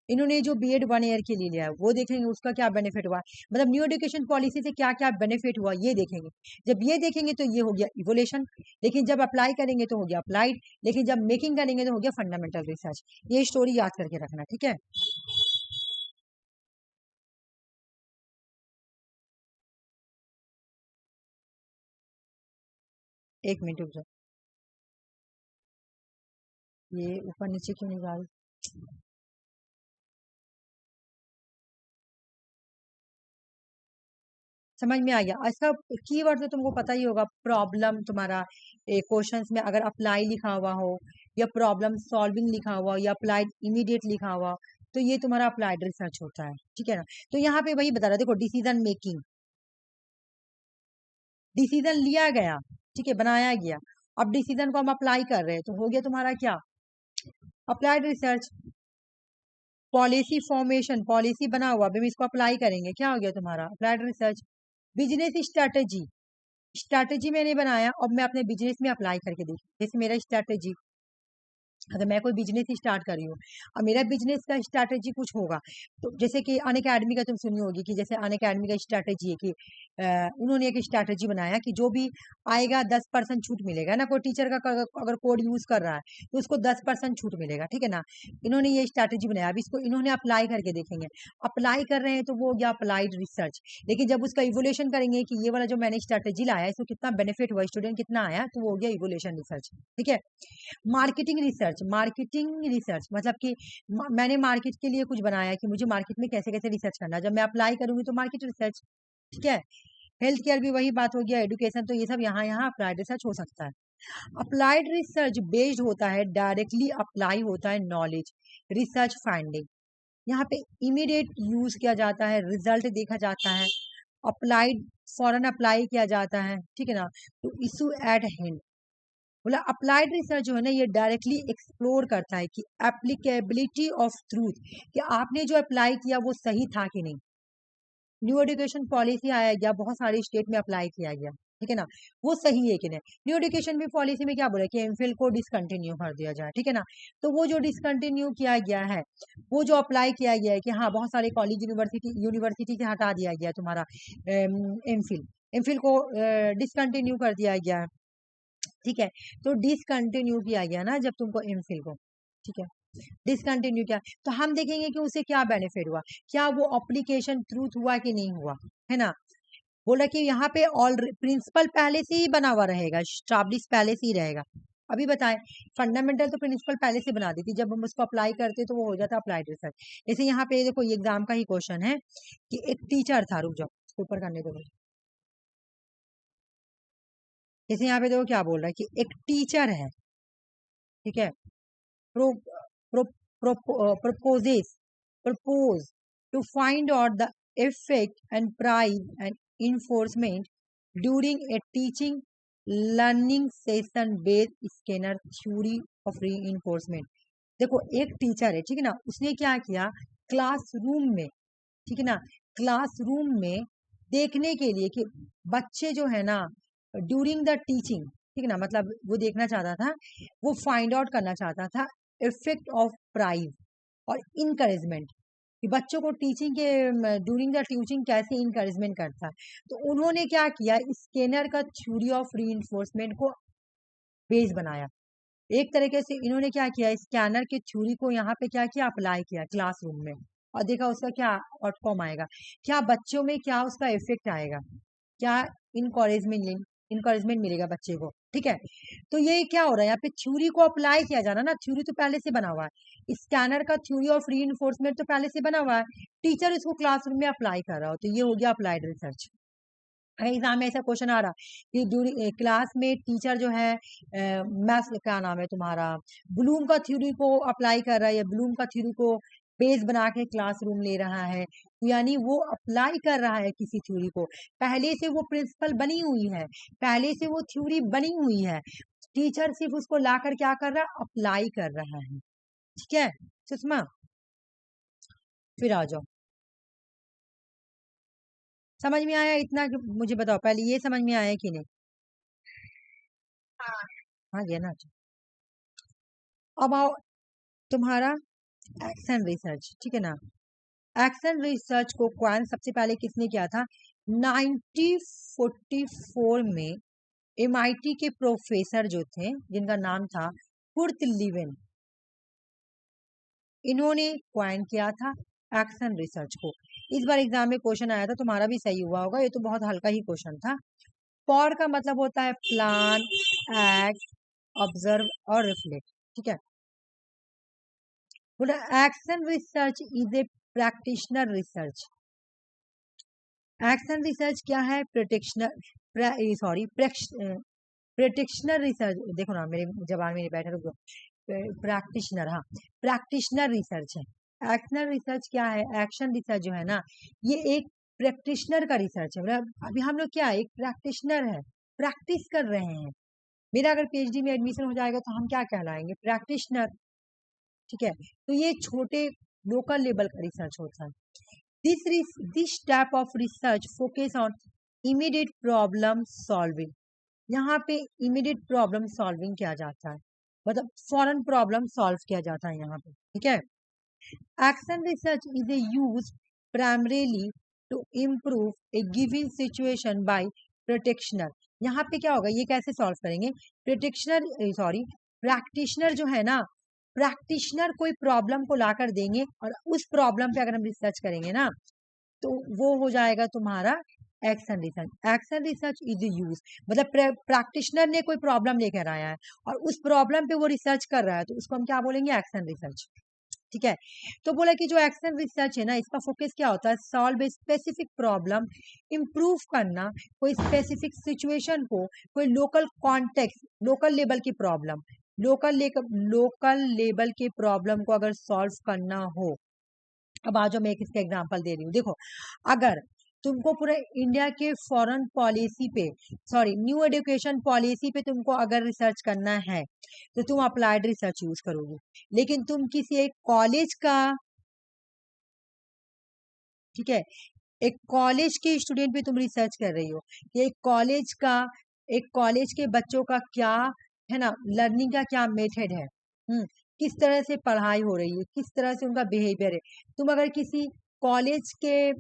इन्होंने जो बीएड 1 ईयर के लिए लिया है वो देखेंगे उसका क्या बेनिफिट हुआ, मतलब न्यू एजुकेशन पॉलिसी से क्या क्या बेनिफिट हुआ ये देखेंगे। जब ये देखेंगे तो ये हो गया इवोल्यूशन, लेकिन जब अप्लाई करेंगे तो हो गया अप्लाइड, लेकिन जब मेकिंग करेंगे तो हो गया फंडामेंटल रिसर्च। ये स्टोरी याद करके रखना, ठीक है। एक मिनट रुक जाओ, ये ऊपर नीचे क्यों नहीं जा रही। समझ में आ गया। इसका कीवर्ड तो तुमको पता ही होगा, प्रॉब्लम तुम्हारा क्वेश्चंस में अगर अप्लाई लिखा हुआ हो या प्रॉब्लम सॉल्विंग लिखा हुआ हो या अप्लाइड इमीडिएट लिखा हुआ, तो ये तुम्हारा अप्लाइड रिसर्च होता है, ठीक है ना। तो यहाँ पे वही बता रहा, देखो डिसीजन मेकिंग, डिसीजन लिया गया, ठीक है, बनाया गया, अब डिसीजन को हम अप्लाई कर रहे हैं तो हो गया तुम्हारा क्या, applied research. Policy formation, policy बना हुआ, अभी हम इसको अप्लाई करेंगे, क्या हो गया तुम्हारा applied research. Business strategy, strategy मैंने बनाया और मैं अपने बिजनेस में अप्लाई करके देखी, जैसे मेरा स्ट्रैटेजी, अगर मैं कोई बिजनेस स्टार्ट कर रही हूँ और मेरा बिजनेस का स्ट्रैटेजी कुछ होगा, तो जैसे कि अनअकैडमी का तुम सुनी होगी कि जैसे अनअकैडमी का स्ट्रैटेजी है कि उन्होंने एक स्ट्रैटेजी बनाया कि जो भी आएगा 10% छूट मिलेगा ना, कोई टीचर का अगर कोड यूज कर रहा है तो उसको 10% छूट मिलेगा, ठीक है ना। इन्होंने ये स्ट्रैटेजी बनाया, अब इसको इन्होंने अप्लाई करके देखेंगे, अप्लाई कर रहे हैं तो वो हो गया अप्लाइड रिसर्च। लेकिन जब उसका इवोल्यूशन करेंगे कि ये वाला जो मैंने स्ट्रैटेजी लाया इसको कितना बेनिफिट हुआ, स्टूडेंट कितना आया, तो वो हो गया इवोल्यूशन रिसर्च, ठीक है। मार्केटिंग रिसर्च, मार्केटिंग रिसर्च मतलब कि मैंने मार्केट के लिए कुछ बनाया कि मुझे मार्केट में कैसे कैसे रिसर्च करना है, जब मैं अप्लाई करूंगी तो मार्केट रिसर्च, ठीक है। हेल्थ केयर भी वही बात हो गया, एजुकेशन, तो ये सब यहाँ यहाँ अप्लाइड रिसर्च हो सकता है। अप्लाइड रिसर्च बेस्ड होता है, डायरेक्टली अप्लाई होता है नॉलेज, रिसर्च फाइंडिंग, यहाँ पे इमीडिएट यूज किया जाता है, रिजल्ट देखा जाता है, अप्लाइड फॉरन अप्लाई किया जाता है, ठीक है ना। तो इशू एट हैंड, बोला अप्लाइड रिसर्च जो है ना ये डायरेक्टली एक्सप्लोर करता है कि एप्लीकेबिलिटी ऑफ ट्रूथ, कि आपने जो अप्लाई किया वो सही था कि नहीं। न्यू एजुकेशन पॉलिसी आया गया, बहुत सारे स्टेट में अप्लाई किया गया, ठीक है ना, वो सही है कि नहीं। न्यू एजुकेशन भी पॉलिसी में क्या बोला कि एमफिल को डिसकंटिन्यू कर दिया जाए, ठीक है ना। तो वो जो डिसकंटिन्यू किया गया है, वो जो अप्लाई किया गया है कि हाँ बहुत सारे कॉलेज यूनिवर्सिटी यूनिवर्सिटी से हटा दिया गया तुम्हारा एमफिल, एमफिल को डिसकंटिन्यू कर दिया गया है, ठीक है। तो डिसकंटिन्यू किया गया ना जब तुमको एमफिल को, ठीक है, डिसकंटिन्यू किया, तो हम देखेंगे कि उसे क्या बेनिफिट हुआ, क्या वो अप्लीकेशन ट्रूथ हुआ कि नहीं हुआ, है ना। बोला कि यहाँ पे ऑल प्रिंसिपल पहले से ही बना हुआ रहेगा, स्टैब्लिश पहले से ही रहेगा। अभी बताएं, फंडामेंटल तो प्रिंसिपल पहले से बना दी थी, जब हम उसको अप्लाई करते तो वो हो जाता अप्लाइड रिसर्च। जैसे यहाँ पे देखो ये एग्जाम का ही क्वेश्चन है कि एक टीचर था, रुक जाओ ऊपर करने दो, जैसे यहाँ पे देखो क्या बोल रहा है कि एक टीचर है, ठीक है, pro, pro, proposes propose to find out the effect and price and enforcement during a teaching learning session based scanner theory of reinforcement। देखो एक टीचर है, ठीक है ना, उसने क्या किया, क्लासरूम में, ठीक है ना, क्लासरूम में देखने के लिए कि बच्चे जो है ना ड्यूरिंग द टीचिंग, ठीक है ना, मतलब वो देखना चाहता था, वो फाइंड आउट करना चाहता था इफेक्ट ऑफ प्राइज और इनकरेजमेंट, कि बच्चों को टीचिंग के ड्यूरिंग द टीचिंग कैसे इनकरेजमेंट करता है। तो उन्होंने क्या किया, स्कैनर का थ्योरी ऑफ रीइंफोर्समेंट को बेस बनाया। एक तरीके से इन्होंने क्या किया, स्कैनर की थ्योरी को यहाँ पे क्या किया, अप्लाई किया क्लासरूम में, और देखा उसका क्या आउटकम आएगा, क्या बच्चों में क्या उसका इफेक्ट आएगा, क्या इनकरेजमेंट इनकरेजमेंट मिलेगा बच्चे को। ठीक है, तो ये क्या हो रहा है, यहाँ पे थ्योरी को अप्लाई किया जा रहा है ना, थ्योरी तो पहले से बना हुआ है, स्कैनर का थ्योरी ऑफ रीइंफोर्समेंट तो पहले से बना हुआ है, टीचर इसको क्लासरूम में अप्लाई कर रहा हो, तो ये हो गया अप्लाइड रिसर्च। एग्जाम में ऐसा क्वेश्चन आ रहा कि ड्यूरिंग क्लास में टीचर जो है मैथ्स क्या नाम है तुम्हारा, ब्लूम का थ्योरी को अप्लाई कर रहा है, या ब्लूम का थ्योरी को बेस बना के क्लासरूम ले रहा है, यानी वो अप्लाई कर रहा है किसी थ्योरी को, पहले से वो प्रिंसिपल बनी हुई है, पहले से वो थ्योरी बनी हुई है, टीचर सिर्फ उसको लाकर क्या कर रहा है, अप्लाई कर रहा है। ठीक है सुषमा, फिर आ जाओ, समझ में आया इतना कि मुझे बताओ पहले, ये समझ में आया कि नहीं? हाँ हाँ गया ना। अब आओ तुम्हारा एक्शन रिसर्च, ठीक है ना। एक्शन रिसर्च को क्वान सबसे पहले किसने किया था, 1944 में एमआईटी के प्रोफेसर जो थे, जिनका नाम था कुर्ट लीवेन, इन्होंने क्वान किया था एक्शन रिसर्च को। इस बार एग्जाम में क्वेश्चन आया था, तुम्हारा भी सही हुआ होगा, ये तो बहुत हल्का ही क्वेश्चन था। फॉर का मतलब होता है प्लान, एक्ट, ऑब्जर्व और रिफ्लेक्ट। ठीक है, बोला action research is A practitioner research. Action research क्या है, प्रैक्टिशनर रिसर्च, देखो ना मेरे जबान में बैठा, रुको, प्रैक्टिशनर, हाँ प्रैक्टिशनर रिसर्च है। एक्शनर रिसर्च क्या है, एक्शन रिसर्च जो है ना, ये एक प्रैक्टिशनर का रिसर्च है, मतलब अभी हम लोग क्या है, एक प्रैक्टिशनर है, प्रैक्टिस कर रहे हैं। मेरा अगर पीएचडी में एडमिशन हो जाएगा तो हम क्या कहलाएंगे, प्रैक्टिशनर। ठीक है, तो ये छोटे लोकल लेवल का रिसर्च होता है। This type of research focus on immediate problem solving. यहाँ पे इमीडिएट प्रॉब्लम सॉल्विंग किया जाता है, मतलब फॉरन प्रॉब्लम सॉल्व किया जाता है यहाँ पे। ठीक है, action research is a use primarily to improve a given situation by practitioner. यहाँ पे क्या होगा, ये कैसे सॉल्व करेंगे, प्रैक्टिशनर जो है ना, प्रैक्टिशनर कोई प्रॉब्लम को लाकर देंगे और उस प्रॉब्लम पे अगर हम रिसर्च करेंगे ना, तो वो हो जाएगा तुम्हारा action research. Action research is use, मतलब प्रैक्टिशनर ने कोई प्रॉब्लम लेकर आया है और उस प्रॉब्लम पे वो रिसर्च कर रहा है, तो उसको हम क्या बोलेंगे, एक्शन रिसर्च। ठीक है, तो बोला कि जो एक्शन रिसर्च है ना, इसका फोकस क्या होता है, solve a specific problem, improve करना कोई स्पेसिफिक सिचुएशन को, कोई लोकल कॉन्टेक्स्ट, लोकल लेवल की प्रॉब्लम, लोकल लेवल के प्रॉब्लम को अगर सॉल्व करना हो। अब आज मैं एक इसका एग्जांपल दे रही हूँ, देखो अगर तुमको पूरे इंडिया के फॉरेन पॉलिसी पे, सॉरी न्यू एजुकेशन पॉलिसी पे तुमको अगर रिसर्च करना है, तो तुम अप्लाइड रिसर्च यूज करोगे। लेकिन तुम किसी एक कॉलेज का, ठीक है, एक कॉलेज के स्टूडेंट पे तुम रिसर्च कर रही हो कि एक कॉलेज के बच्चों का क्या है ना, लर्निंग का क्या मेथड है, किस तरह से पढ़ाई हो रही है, किस तरह से उनका बिहेवियर है। तुम अगर किसी कॉलेज के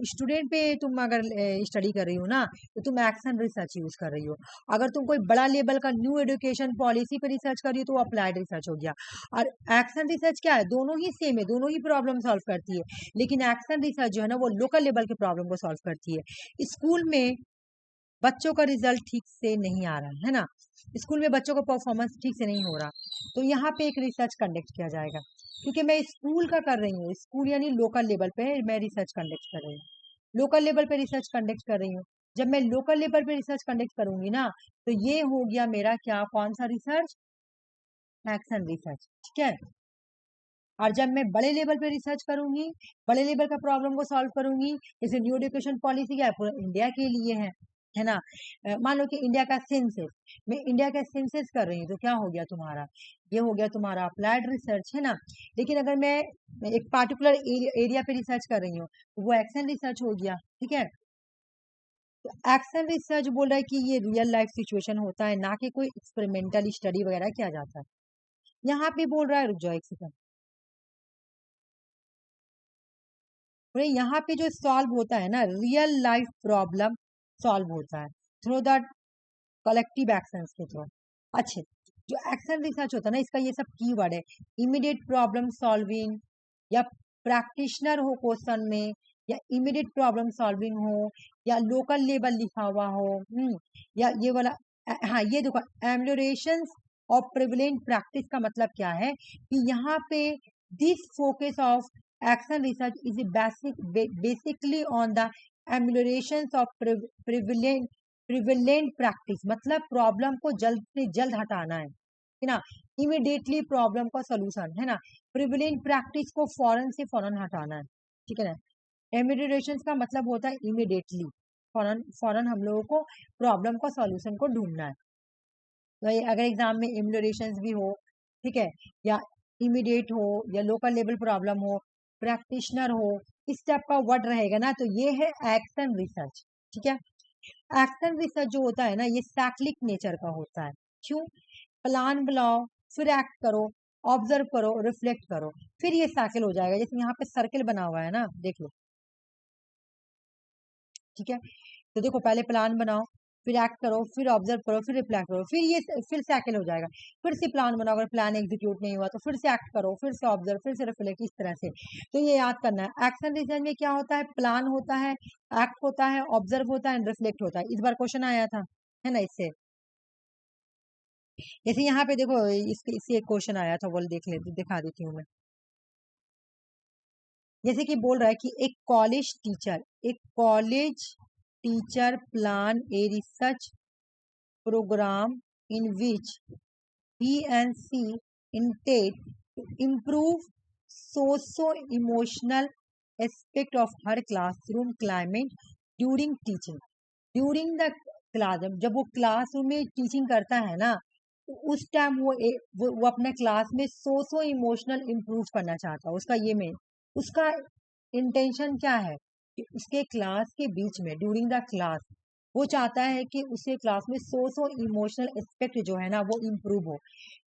स्टूडेंट पे तुम अगर स्टडी कर रही हो ना, तो तुम एक्शन रिसर्च यूज कर रही हो। अगर तुम कोई बड़ा लेवल का न्यू एजुकेशन पॉलिसी पे रिसर्च कर रही हो, तो वो अप्लाइड रिसर्च हो गया। और एक्शन रिसर्च क्या है, दोनों ही सेम है, दोनों ही प्रॉब्लम सॉल्व करती है, लेकिन एक्शन रिसर्च जो है ना, वो लोकल लेवल के प्रॉब्लम को सॉल्व करती है। स्कूल में बच्चों का रिजल्ट ठीक से नहीं आ रहा है ना, स्कूल में बच्चों का परफॉर्मेंस ठीक से नहीं हो रहा, तो यहाँ पे एक रिसर्च कंडक्ट किया जाएगा, क्योंकि मैं स्कूल का कर रही हूँ, स्कूल यानी लोकल लेवल पे मैं रिसर्च कंडक्ट कर रही हूँ, लोकल लेवल पे रिसर्च कंडक्ट कर रही हूँ। जब मैं लोकल लेवल पे रिसर्च कंडक्ट करूंगी ना, तो ये हो गया मेरा क्या, कौन सा रिसर्च, एक्शन रिसर्च। ठीक है, और जब मैं बड़े लेवल पे रिसर्च करूंगी, बड़े लेवल का प्रॉब्लम को सॉल्व करूंगी, जैसे न्यू एजुकेशन पॉलिसी क्या है, पूरा इंडिया के लिए है ना। मान लो कि इंडिया का सेंसस, मैं इंडिया का सेंसस कर रही हूँ, तो क्या हो गया तुम्हारा, ये हो गया तुम्हारा अप्लाइड रिसर्च, है ना। लेकिन अगर मैं एक पार्टिकुलर एरिया पे रिसर्च कर रही हूँ, तो वो एक्शन रिसर्च हो गया। ठीक है, तो एक्शन रिसर्च बोल रहा है कि ये रियल लाइफ सिचुएशन होता है, ना कि कोई एक्सपेरिमेंटल स्टडी वगैरह किया जाता है। यहाँ पे बोल रहा है, रुक जाओ एक सेकंड, यहाँ पे जो सॉल्व होता है ना, रियल लाइफ प्रॉब्लम सॉल्व होता है थ्रू द कलेक्टिव एक्शंस के थ्रू। अच्छे, जो एक्शन रिसर्च होता है ना, इसका ये सब कीवर्ड है, इमीडिएट प्रॉब्लम सॉल्विंग, या प्रैक्टिशनर हो क्वेश्चन में, या इमीडिएट प्रॉब्लम सॉल्विंग हो, या लोकल लेवल लिखा हुआ हो, या ये वाला, हाँ ये देखो, एम्लोरेशन ऑफ प्रिविलेंट प्रैक्टिस का मतलब क्या है कि यहाँ पे this focus of action research is basically on the amelioration of prevalent practice, मतलब प्रॉब्लम को जल्द से जल्द हटाना है ना, इमीडिएटली प्रॉब्लम का सोल्यूशन है ना, प्रिविलेंट प्रैक्टिस को फौरन से फौरन हटाना है, ठीक है ना। एम्लोरेशन का मतलब होता है इमीडिएटली, फौरन फौरन हम लोगों को प्रॉब्लम का सॉल्यूशन को ढूंढना है। तो अगर एग्जाम में एम्लोरेशन भी हो, ठीक है, या इमीडिएट हो, या लोकल लेवल प्रॉब्लम हो, प्रैक्टिशनर हो, इस टाइप का वर्ड रहेगा ना, तो ये है एक्शन रिसर्च, ठीक है। एक्शन रिसर्च जो होता है ना, ये साइक्लिक नेचर का होता है। क्यों? प्लान बनाओ, फिर एक्ट करो, ऑब्जर्व करो, रिफ्लेक्ट करो, फिर ये साइकिल हो जाएगा। जैसे यहाँ पे सर्किल बना हुआ है ना, देख लो, ठीक है। तो देखो, पहले प्लान बनाओ, फिर एक्ट करो, फिर ऑब्जर्व करो, फिर रिफ्लेक्ट करो, फिर ये फिर साइकिल हो जाएगा। फिर से प्लान बनाओ, अगर प्लान एग्जीक्यूट नहीं हुआ तो फिर से एक्ट करो, फिर से ऑब्जर्व, फिर से रिफ्लेक्ट, इस तरह से। तो ये याद करना है, एक्शन रिसर्च में क्या होता है, प्लान होता है, एक्ट होता है, ऑब्जर्व होता है, रिफ्लेक्ट होता है। इस बार क्वेश्चन आया था, है ना, इससे। जैसे यहाँ पे देखो, इससे एक क्वेश्चन आया था, वो देख लेती, दिखा देती हूँ मैं। जैसे कि बोल रहा है कि एक college teacher plan a research program in which he and she intend to improve socio-emotional aspect of her classroom climate during teaching. During the class, जब वो क्लासरूम में टीचिंग करता है ना, तो उस टाइम वो अपने क्लास में सोशो इमोशनल इम्प्रूव करना चाहता है। उसका ये में उसका इंटेंशन क्या है कि उसके क्लास के बीच में, ड्यूरिंग द क्लास, वो चाहता है कि उसके क्लास में सोशो इमोशनल एस्पेक्ट जो है ना, वो इम्प्रूव हो।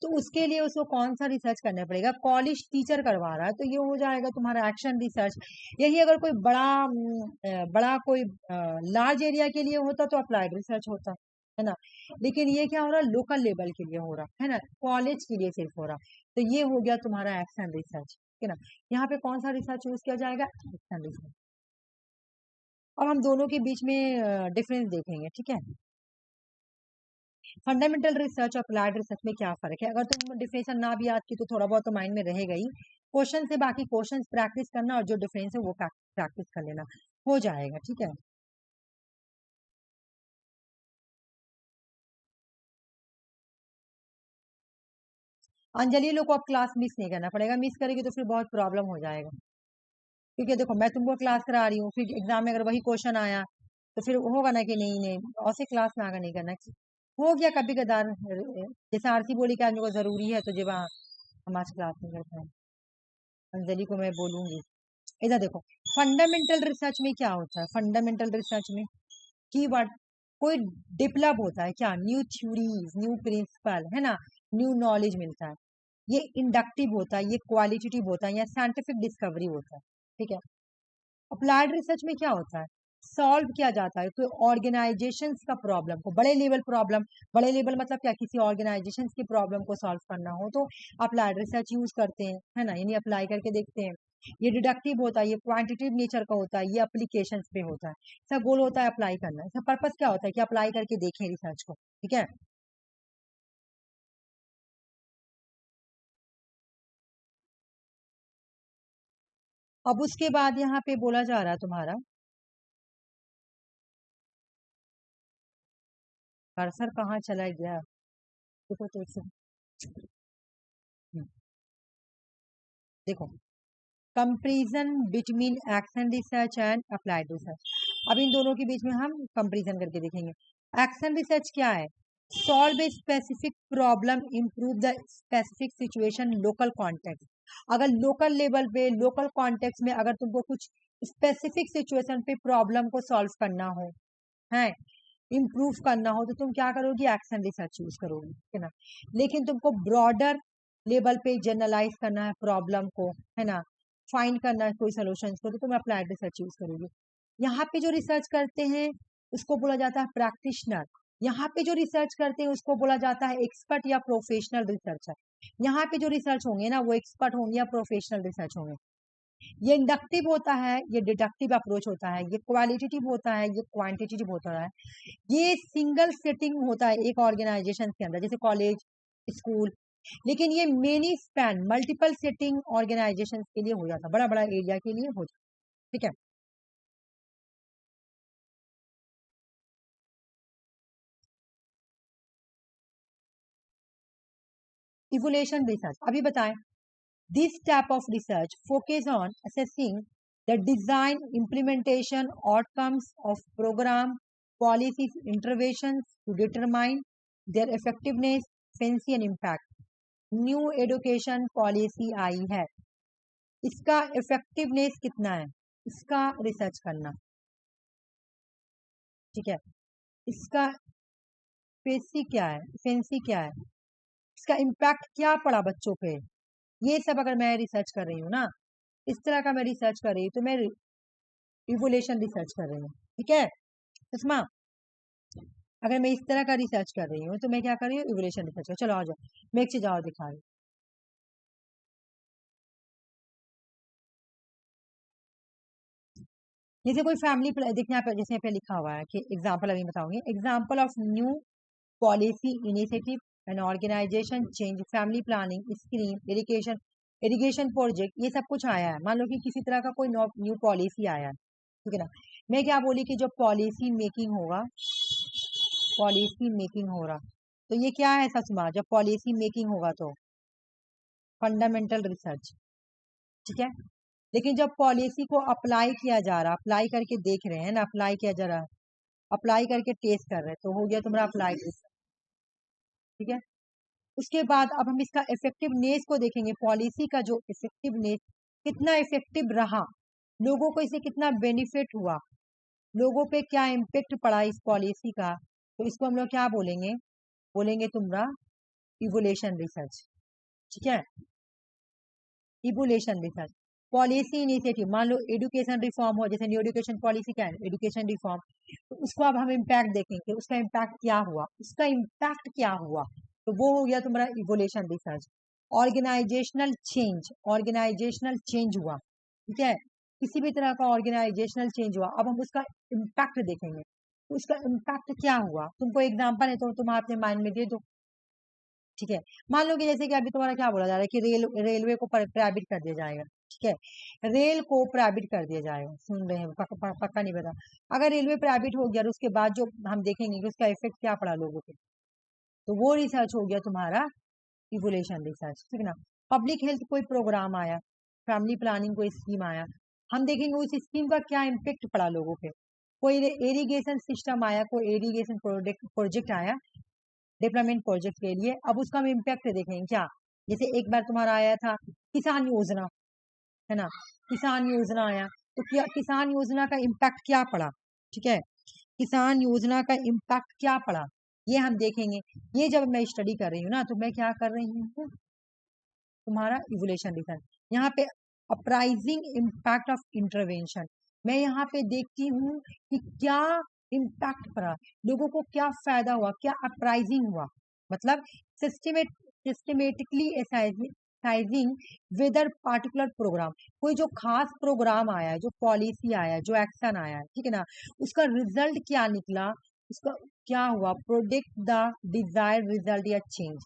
तो उसके लिए उसको कौन सा रिसर्च करना पड़ेगा, कॉलेज टीचर करवा रहा है, तो ये हो जाएगा तुम्हारा एक्शन रिसर्च। यही अगर कोई बड़ा कोई लार्ज एरिया के लिए होता तो अप्लाइड रिसर्च होता, है ना। लेकिन ये क्या हो रहा है, लोकल लेवल के लिए हो रहा है ना, कॉलेज के लिए सिर्फ हो रहा। तो ये हो गया तुम्हारा एक्शन रिसर्च, है ना। यहाँ पे कौन सा रिसर्च यूज किया जाएगा, एक्शन रिसर्च। अब हम दोनों के बीच में डिफरेंस देखेंगे, ठीक है। फंडामेंटल रिसर्च और अप्लाइड रिसर्च में क्या फर्क है, अगर तुम डिफिनेशन ना भी याद की तो थोड़ा बहुत तो माइंड में रहेगा ही। क्वेश्चन से बाकी क्वेश्चंस प्रैक्टिस करना, और जो डिफरेंस है वो प्रैक्टिस कर लेना, हो जाएगा, ठीक है। अंजलि लोग को अब क्लास मिस नहीं करना पड़ेगा, मिस करेगी तो फिर बहुत प्रॉब्लम हो जाएगा। क्योंकि देखो, मैं तुमको क्लास करा रही हूँ, फिर एग्जाम में अगर वही क्वेश्चन आया तो फिर होगा ना कि नहीं नहीं, और से क्लास में आकर नहीं करना। हो गया कभी कदार, जैसे आरती बोली कि आज मेरे को जरूरी है, तो जब हम आज क्लास नहीं करते हैं, अंजलि को मैं बोलूंगी। इधर देखो, फंडामेंटल रिसर्च में क्या होता है, फंडामेंटल रिसर्च में कीवर्ड, कोई डेवलप होता है क्या, न्यू थ्योरीज, न्यू प्रिंसिपल, है ना, न्यू नॉलेज मिलता है। ये इंडक्टिव होता है, ये क्वालिटेटिव होता है, या साइंटिफिक डिस्कवरी होता है, ठीक है। अप्लाइड रिसर्च में क्या होता है, सॉल्व किया जाता है कोई ऑर्गेनाइजेशन का प्रॉब्लम को, बड़े लेवल प्रॉब्लम, बड़े लेवल मतलब क्या, किसी ऑर्गेनाइजेशन की प्रॉब्लम को सॉल्व करना हो तो अप्लाइड रिसर्च यूज करते हैं, है ना, यानी अप्लाई करके देखते हैं। ये डिडक्टिव होता है, ये क्वांटिटेटिव नेचर का होता है, ये एप्लीकेशंस पे होता है। इसका गोल होता है अप्लाई करना, इसका पर्पस क्या होता है कि अप्लाई करके देखें रिसर्च को, ठीक है। अब उसके बाद यहाँ पे बोला जा रहा है तुम्हारा, कर्सर कहाँ चला गया, देखो तो देखो, comparison between action research and applied research. अब इन दोनों के बीच में हम कंपेरिजन करके देखेंगे। एक्शन रिसर्च क्या है, solve a specific problem, improve the specific situation, local context. अगर लोकल लेवल पे, लोकल कॉन्टेक्स्ट में अगर तुमको कुछ स्पेसिफिक सिचुएशन पे प्रॉब्लम को सॉल्व करना हो, है, इम्प्रूव करना हो तो तुम क्या करोगी, एक्शन रिसर्च चूज करोगी, ठीक है ना। लेकिन तुमको ब्रॉडर लेवल पे जनरलाइज करना है प्रॉब्लम को, है ना, फाइंड करना है कोई सोल्यूशन को, तो तुम अप्लाइड रिसर्च यूज करोगे। यहाँ पे जो रिसर्च करते हैं उसको बोला जाता है प्रैक्टिशनर। यहाँ पे जो रिसर्च करते हैं उसको बोला जाता है एक्सपर्ट या प्रोफेशनल रिसर्चर। यहाँ पे जो रिसर्च होंगे ना वो एक्सपर्ट होंगे या प्रोफेशनल रिसर्च होंगे। ये इंडक्टिव होता है, ये डिडक्टिव अप्रोच होता है, ये क्वालिटेटिव होता है, ये क्वांटिटेटिव होता है। ये सिंगल सेटिंग होता है एक ऑर्गेनाइजेशन के अंदर, जैसे कॉलेज, स्कूल। लेकिन ये many span multiple setting organisation के लिए हो जाता है, बड़ा बड़ा एरिया के लिए हो जाता है, ठीक है। इवोल्यूशन रिसर्च अभी बताएं। This type of research focus on assessing the design, implementation, outcomes of program, policies, interventions to determine their effectiveness, efficiency and impact. New education policy आई है, इसका इफेक्टिवनेस कितना है, इसका रिसर्च करना, ठीक है। इसका एफिशिएंसी क्या है, एफिशिएंसी क्या है, इसका इम्पैक्ट क्या पड़ा बच्चों पे, ये सब अगर मैं रिसर्च कर रही हूँ ना, इस तरह का मैं रिसर्च कर रही हूँ तो मैं इवोल्यूशन रिसर्च कर रही हूँ, ठीक है सुषमा। अगर मैं इस तरह का रिसर्च कर रही हूँ तो मैं क्या कर रही हूँ, इवोल्यूशन रिसर्च कर। चलो आ जाओ, मैं एक चीज और दिखा रही हूँ। जैसे कोई फैमिली देखने यहाँ पे, जैसे यहाँ पे लिखा हुआ है कि एग्जाम्पल अभी बताऊंगी, example of new policy initiative and organisation change, family planning scheme, irrigation, irrigation project, ये सब कुछ आया है। मान लो कि किसी तरह का कोई न्यू पॉलिसी आया है, ठीक है ना। मैं क्या बोली कि जो पॉलिसी मेकिंग होगा, पॉलिसी मेकिंग हो रहा, तो ये क्या है सचमा, जब पॉलिसी मेकिंग होगा तो फंडामेंटल रिसर्च, ठीक है। लेकिन जब पॉलिसी को अप्लाई किया जा रहा, अप्लाई करके देख रहे हैं ना, अप्लाई किया जा रहा, अप्लाई करके टेस्ट कर रहे हैं, तो हो गया तुम्हारा अप्लाई रिसर्च, ठीक है। उसके बाद अब हम इसका इफेक्टिवनेस को देखेंगे, पॉलिसी का जो इफेक्टिवनेस, कितना इफेक्टिव रहा, लोगों को इसे कितना बेनिफिट हुआ, लोगों पे क्या इम्पेक्ट पड़ा इस पॉलिसी का, तो इसको हम लोग क्या बोलेंगे, बोलेंगे तुम्हारा इवोल्यूशन रिसर्च, ठीक है। इवोल्यूशन रिसर्च, पॉलिसी इनिशिएटिव, मान लो एजुकेशन रिफॉर्म हो, जैसे न्यू एजुकेशन पॉलिसी क्या है, एजुकेशन रिफॉर्म, तो उसको अब हम इम्पैक्ट देखेंगे, उसका इम्पैक्ट क्या हुआ, उसका इम्पैक्ट क्या हुआ, तो वो हो गया तुम्हारा evolution research. Organisational change, organisational change हुआ, ठीक है, किसी भी तरह का ऑर्गेनाइजेशनल चेंज हुआ, अब हम उसका इम्पैक्ट देखेंगे, तो उसका इम्पैक्ट क्या हुआ, तुमको एग्जाम्पल है तो तुम अपने माइंड में दे दो, ठीक है। मान लो कि जैसे कि अभी तुम्हारा क्या बोला जा रहा है कि रेलवे को प्राइवेट कर दिया जाएगा, ठीक है, रेल को प्राइवेट कर दिया जाएगा, सुन रहे हैं, पक्का नहीं पता। अगर रेलवे प्राइवेट हो गया और उसके बाद जो हम देखेंगे कि उसका इफेक्ट क्या पड़ा लोगों पे, तो वो रिसर्च हो गया तुम्हारा इवोल्यूशन रिसर्च, ठीक है ना। पब्लिक हेल्थ कोई प्रोग्राम आया, फैमिली प्लानिंग कोई स्कीम आया, हम देखेंगे उस स्कीम का क्या इम्पेक्ट पड़ा लोगों पे। कोई इरिगेशन सिस्टम आया, कोई इरिगेशन प्रोजेक्ट आया डेवलपमेंट प्रोजेक्ट के लिए, अब उसका हम इम्पैक्ट देखेंगे क्या। जैसे एक बार तुम्हारा आया था किसान योजना, है ना, किसान योजना आया, तो क्या किसान योजना का इम्पैक्ट क्या पड़ा, ठीक है, किसान योजना का इम्पैक्ट क्या पड़ा, ये हम देखेंगे। ये जब मैं स्टडी कर रही हूँ ना, तो मैं क्या कर रही हूँ, तुम्हारा इवोल्यूशन रिसर्च। यहाँ पे अपराइजिंग इम्पैक्ट ऑफ इंटरवेंशन, मैं यहाँ पे देखती हूँ कि क्या इम्पैक्ट पड़ा, लोगों को क्या फायदा हुआ, क्या अपराइजिंग हुआ, मतलब सिस्टमेटिकली एसाइजिंग वेदर पार्टिकुलर प्रोग्राम, कोई जो खास प्रोग्राम आया है, जो पॉलिसी आया है, जो एक्शन आया है, ठीक है ना, उसका रिजल्ट क्या निकला, उसका क्या हुआ, प्रोडिक्ट द डिजायर्ड रिजल्ट या चेंज,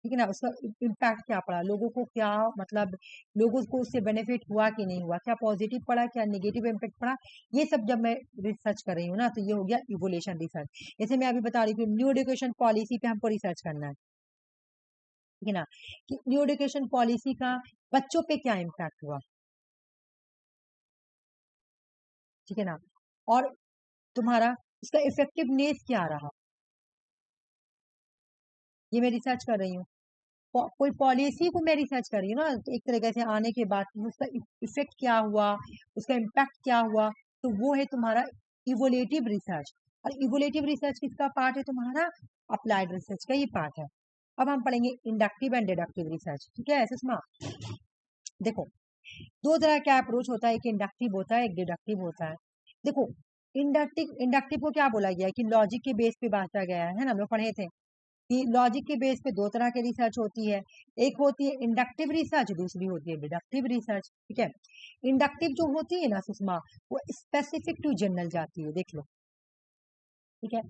ठीक है ना, उसका इम्पैक्ट क्या पड़ा, लोगों को क्या, मतलब लोगों को उससे बेनिफिट हुआ कि नहीं हुआ, क्या पॉजिटिव पड़ा, क्या नेगेटिव इम्पैक्ट पड़ा, ये सब जब मैं रिसर्च कर रही हूँ ना, तो ये हो गया इवोल्यूशन रिसर्च। जैसे मैं अभी बता रही थी न्यू एजुकेशन पॉलिसी पे हमको रिसर्च करना है, ठीक है ना, कि न्यू एजुकेशन पॉलिसी का बच्चों पे क्या इम्पैक्ट हुआ, ठीक है ना, और तुम्हारा उसका इफेक्टिवनेस क्या रहा, ये मैं रिसर्च कर रही हूँ। कोई पॉलिसी को मैं रिसर्च कर रही हूँ ना, तो एक तरीके से आने के बाद उसका इफेक्ट क्या हुआ, उसका इम्पैक्ट क्या हुआ, तो वो है तुम्हारा इवोलेटिव रिसर्च। और इवोल्यूटिव रिसर्च किसका पार्ट है तुम्हारा? अप्लाइड रिसर्च का ही पार्ट है। अब हम पढ़ेंगे इंडक्टिव एंड डिडक्टिव रिसर्च, ठीक है सुषमा? देखो दो तरह का अप्रोच होता है, एक इंडक्टिव होता है, एक डिडक्टिव होता है। देखो इंडक्टिव को क्या बोला गया है कि लॉजिक के बेस पे बांटा गया है ना, हम लोग पढ़े थे कि लॉजिक के बेस पे दो तरह की रिसर्च होती है, एक होती है इंडक्टिव रिसर्च, दूसरी होती है डिडक्टिव रिसर्च, ठीक है? इंडक्टिव जो होती है ना सुषमा, वो स्पेसिफिक टू जनरल जाती है, देख लो, ठीक है?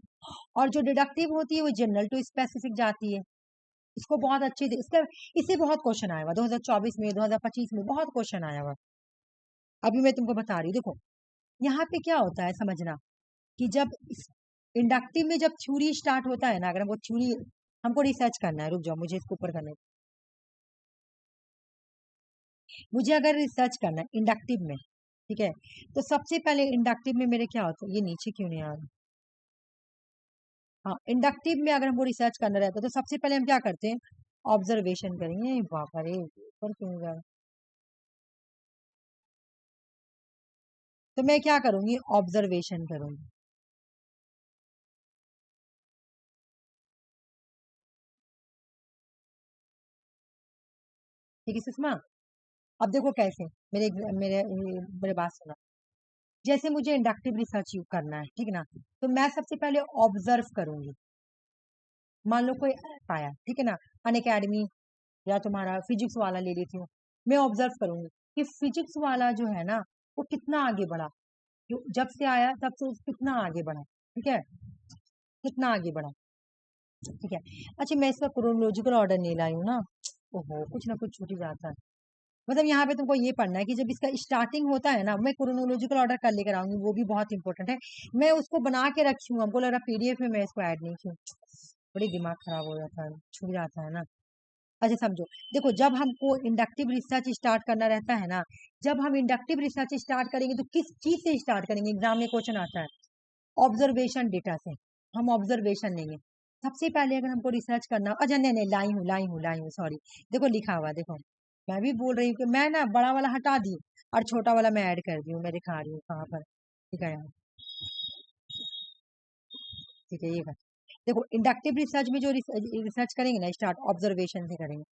और जो डिडक्टिव होती है वो जनरल टू स्पेसिफिक जाती है। इसको बहुत अच्छे से इससे बहुत क्वेश्चन आया हुआ 2024 में, 2025 में बहुत क्वेश्चन आया हुआ। अभी मैं तुमको बता रही हूँ, देखो यहाँ पे क्या होता है समझना कि जब इंडक्टिव में जब थ्योरी स्टार्ट होता है ना, अगर वो थ्योरी हमको रिसर्च करना है, रुक जाओ मुझे इसको ऊपर करना है, मुझे अगर रिसर्च करना है इंडक्टिव में, ठीक है? तो सबसे पहले इंडक्टिव में मेरे क्या होता है, ये नीचे क्यों नहीं आ रहा? हाँ, इंडक्टिव में अगर हमको रिसर्च करना रहता है तो सबसे पहले हम क्या करते हैं, ऑब्जर्वेशन करेंगे। बाबा रे ऊपर क्यों जा रहा है? तो मैं क्या करूंगी, ऑब्जर्वेशन करूंगी। ठीक है सुषमा? अब देखो कैसे, मेरे मेरे मेरे बात सुना, जैसे मुझे इंडक्टिव रिसर्च करना है, ठीक है ना? तो मैं सबसे पहले ऑब्जर्व करूंगी। मान लो कोई ऐप आया, ठीक है ना, अन अकेडमी या तुम्हारा फिजिक्स वाला ले लेती हूँ, मैं ऑब्जर्व करूंगी कि फिजिक्स वाला जो है ना वो कितना आगे बढ़ा, जो जब से आया तब से कितना आगे बढ़ा, ठीक है? कितना आगे बढ़ा, ठीक है? अच्छा मैं इसका क्रोनोलॉजिकल ऑर्डर नहीं लाई हूँ ना, ओहो कुछ ना कुछ छूट ही जाता है। मतलब यहाँ पे तुमको ये पढ़ना है कि जब इसका स्टार्टिंग होता है ना, मैं क्रोनोलॉजिकल ऑर्डर कर लेकर आऊंगी, वो भी बहुत इंपॉर्टेंट है। मैं उसको बना के रखी हूँ, हमको लग रहा पीडीएफ में मैं इसको ऐड नहीं की हूँ, बड़ी दिमाग खराब हो जाता है, छूट जाता है ना। अच्छा समझो, देखो जब हमको इंडक्टिव रिसर्च स्टार्ट करना रहता है ना, जब हम इंडक्टिव रिसर्च स्टार्ट करेंगे तो किस चीज से स्टार्ट करेंगे, एग्जाम में क्वेश्चन आता है ऑब्जर्वेशन डेटा से, हम ऑब्जर्वेशन लेंगे सबसे पहले। अगर हमको रिसर्च करना, अच्छा नहीं नहीं लाई हूँ सॉरी, देखो लिखा हुआ देखो, मैं भी बोल रही हूँ कि मैं ना बड़ा वाला हटा दी और छोटा वाला मैं ऐड कर दी हूँ, मैं दिखा रही हूँ कहाँ पर, ठीक है? ठीक है ये बात, देखो इंडक्टिव रिसर्च में जो रिसर्च करेंगे ना, स्टार्ट ऑब्जर्वेशन से करेंगे।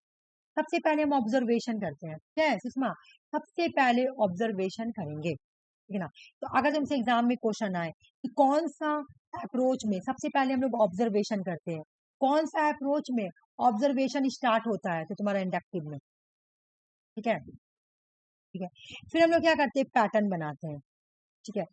सबसे पहले हम ऑब्जर्वेशन करते हैं, क्या है सुषमा? सबसे पहले ऑब्जर्वेशन करेंगे, ठीक है ना? तो अगर तुमसे एग्जाम में क्वेश्चन आए कि कौन सा अप्रोच में सबसे पहले हम लोग ऑब्जर्वेशन करते हैं, कौन सा अप्रोच में ऑब्जर्वेशन स्टार्ट होता है, तो तुम्हारा इंडक्टिव में, ठीक है? ठीक है, फिर हम लोग क्या करते हैं, पैटर्न बनाते हैं, ठीक है?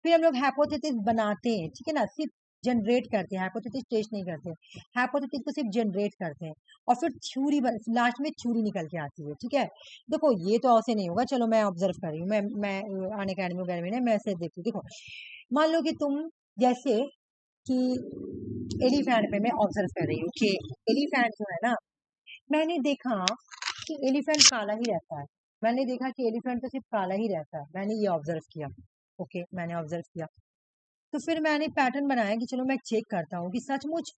फिर हम लोग हाइपोथेसिस बनाते हैं, ठीक है ना? सिर्फ जनरेट करते हैं, हाइपोथेसिस टेस्ट नहीं करते, हाइपोथेसिस को सिर्फ जनरेट करते हैं, और फिर थ्योरी लास्ट में थ्योरी निकल के आती है, ठीक है? देखो ये तो ऐसे नहीं होगा, चलो मैं ऑब्जर्व कर रही हूँ, मैं अन अकेडमी वगैरह में मैं ऐसे देखती हूँ, देखो मान लो कि तुम जैसे कि एलिफेंट पे मैं ऑब्जर्व कर रही हूँ कि एलिफेंट जो है ना, मैंने देखा कि एलिफेंट काला ही रहता है, मैंने देखा कि एलिफेंट तो सिर्फ काला ही रहता है, मैंने ये ऑब्जर्व किया, ओके मैंने ऑब्जर्व किया। तो फिर मैंने पैटर्न बनाया कि चलो मैं चेक करता हूँ कि सचमुच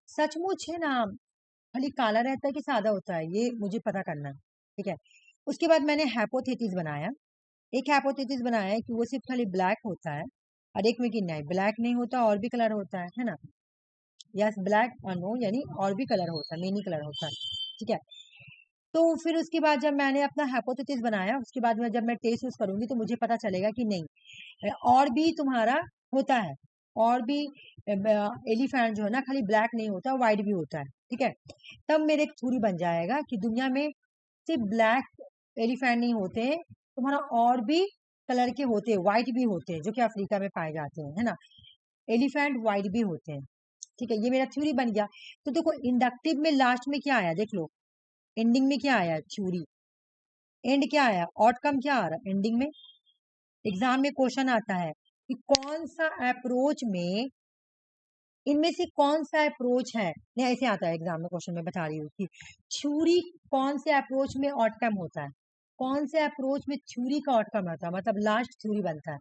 सचमुच है ना खाली काला रहता है कि सादा होता है, ये मुझे पता करना है, ठीक है? उसके बाद मैंने हाइपोथेसिस बनाया, एक हाइपोथेसिस बनाया है कि वो सिर्फ खाली ब्लैक होता है, और एक में कि नहीं ब्लैक नहीं होता और भी कलर होता है ना? यस ब्लैक और नो यानी और भी कलर होता है, मेनी कलर होता है, ठीक है? तो फिर उसके बाद जब मैंने अपना हाइपोथेसिस बनाया, उसके बाद में जब मैं टेस्ट यूज करूंगी तो मुझे पता चलेगा कि नहीं और भी तुम्हारा होता है, और भी एलिफेंट जो है ना खाली ब्लैक नहीं होता, व्हाइट भी होता है, ठीक है? तब मेरे एक थ्योरी बन जाएगा कि दुनिया में सिर्फ ब्लैक एलिफेंट नहीं होते, तुम्हारा और भी कलर के होते हैं, व्हाइट भी होते हैं, जो कि अफ्रीका में पाए जाते हैं, है ना? एलिफेंट व्हाइट भी होते हैं, ठीक है? ये मेरा थ्योरी बन गया। तो देखो इंडक्टिव में लास्ट में क्या आया, देख लो एंडिंग में क्या आया, थ्योरी, एंड क्या आया, आउटकम क्या आ रहा है एंडिंग में। एग्जाम में क्वेश्चन आता है कि कौन सा अप्रोच में, इनमें से कौन सा अप्रोच है, नहीं ऐसे आता है एग्जाम में क्वेश्चन, में बता रही हूँ कि थ्योरी कौन से अप्रोच में आउटकम होता है, कौन से अप्रोच में थ्योरी का आउटकम होता है, मतलब लास्ट थ्योरी बनता है।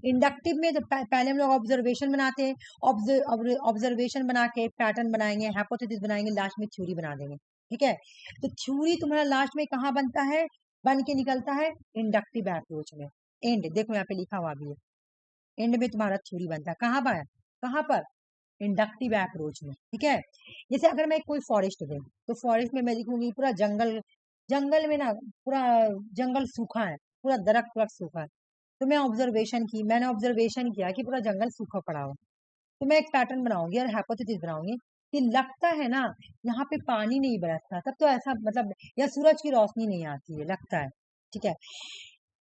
इंडक्टिव में जब पहले हम लोग ऑब्जर्वेशन बनाते हैं, ऑब्जर्वेशन बना के पैटर्न बनाएंगे, हाइपोथेसिस बनाएंगे, लास्ट में थ्योरी बना देंगे, ठीक है? तो थ्योरी तुम्हारा लास्ट में कहाँ बनता है, बन के निकलता है इंडक्टिव अप्रोच में। एंड देखो यहाँ पे लिखा हुआ भी है, एंड में तुम्हारा थ्योरी बनता है, कहाँ पर कहाँ पर? इंडक्टिव अप्रोच में, ठीक है। जैसे अगर मैं कोई फॉरेस्ट गई तो फॉरेस्ट में मैं लिखूंगी पूरा जंगल, जंगल में ना पूरा जंगल सूखा है, पूरा दरख्त सूखा है, तो मैं ऑब्जर्वेशन की, मैंने ऑब्जर्वेशन किया कि पूरा जंगल सूखा पड़ा हो, तो मैं एक पैटर्न बनाऊंगी और हाइपोथेसिस बनाऊंगी कि लगता है ना यहाँ पे पानी नहीं बरसता, तब तो ऐसा मतलब या सूरज की रोशनी नहीं आती है, लगता है, ठीक है।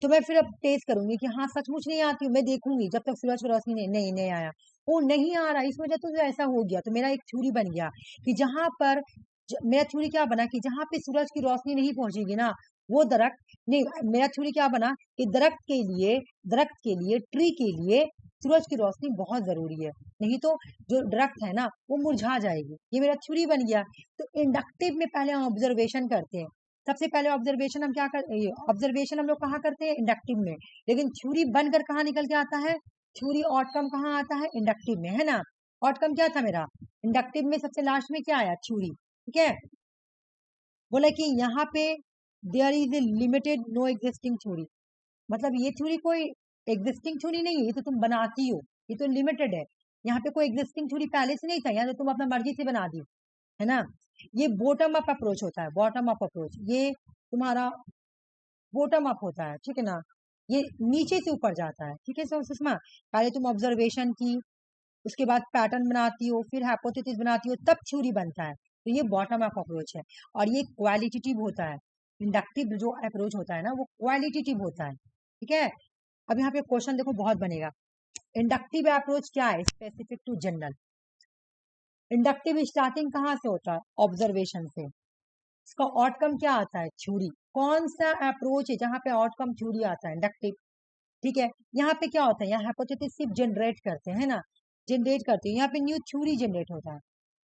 तो मैं फिर अब टेस्ट करूंगी कि हाँ सचमुच नहीं आती, मैं देखूंगी जब तक सूरज की रोशनी नहीं आया, वो नहीं आ रहा, इस वजह तो ऐसा हो गया, तो मेरा एक थ्योरी बन गया कि जहां पर मेरा थ्योरी क्या बना कि जहां पे सूरज की रोशनी नहीं पहुंचेगी ना वो दरख्त नहीं, मेरा थ्योरी क्या बना कि दरख्त के लिए ट्री के लिए सूरज की रोशनी बहुत जरूरी है, नहीं तो जो दरख्त है ना वो मुरझा जाएगी, ये मेरा थ्योरी बन गया। तो इंडक्टिव में पहले हम ऑब्जर्वेशन करते हैं, सबसे पहले ऑब्जर्वेशन हम क्या कर ऑब्जर्वेशन हम लोग कहाँ करते हैं? इंडक्टिव में, लेकिन थ्योरी बनकर कहाँ निकल के आता है? थ्योरी आउटकम कहाँ आता है? इंडक्टिव में, है ना। आउटकम क्या था मेरा? इंडक्टिव में सबसे लास्ट में क्या आया? थ्योरी, ठीक है। बोला कि यहाँ पे there is a limited no existing theory, मतलब ये थ्योरी कोई एग्जिस्टिंग थ्योरी नहीं है, ये तो तुम बनाती हो, ये तो लिमिटेड है, यहाँ पे कोई एग्जिस्टिंग थ्योरी पहले से नहीं था, यहाँ तो तुम अपना मर्जी से बना दी, है ना। ये बॉटम अप अप्रोच होता है, बॉटम अप अप्रोच, ये तुम्हारा बॉटम अप होता है, ठीक है ना, ये नीचे से ऊपर जाता है, ठीक है। सुषमा, पहले तुम ऑब्जर्वेशन की, उसके बाद पैटर्न बनाती हो, फिर हाइपोथेसिस बनाती हो, तब थ्योरी बनता है, तो ये बॉटम अप अप्रोच है, और ये क्वालिटेटिव होता है। इंडक्टिव जो अप्रोच होता है ना वो क्वालिटेटिव होता है, ठीक है। अब यहाँ पे क्वेश्चन देखो बहुत बनेगा, इंडक्टिव अप्रोच क्या है? Specific to general. Inductive starting कहाँ से होता है? ऑब्जर्वेशन से, इसका आउटकम क्या आता है? थ्योरी। कौन सा अप्रोच है जहां पे आउटकम थ्योरी आता है? इंडक्टिव, ठीक है। यहाँ पे क्या होता है? यहाँ हाइपोथेसिस सिर्फ जनरेट करते हैं ना, जनरेट करते हैं, यहाँ पे न्यू थ्योरी जनरेट होता है,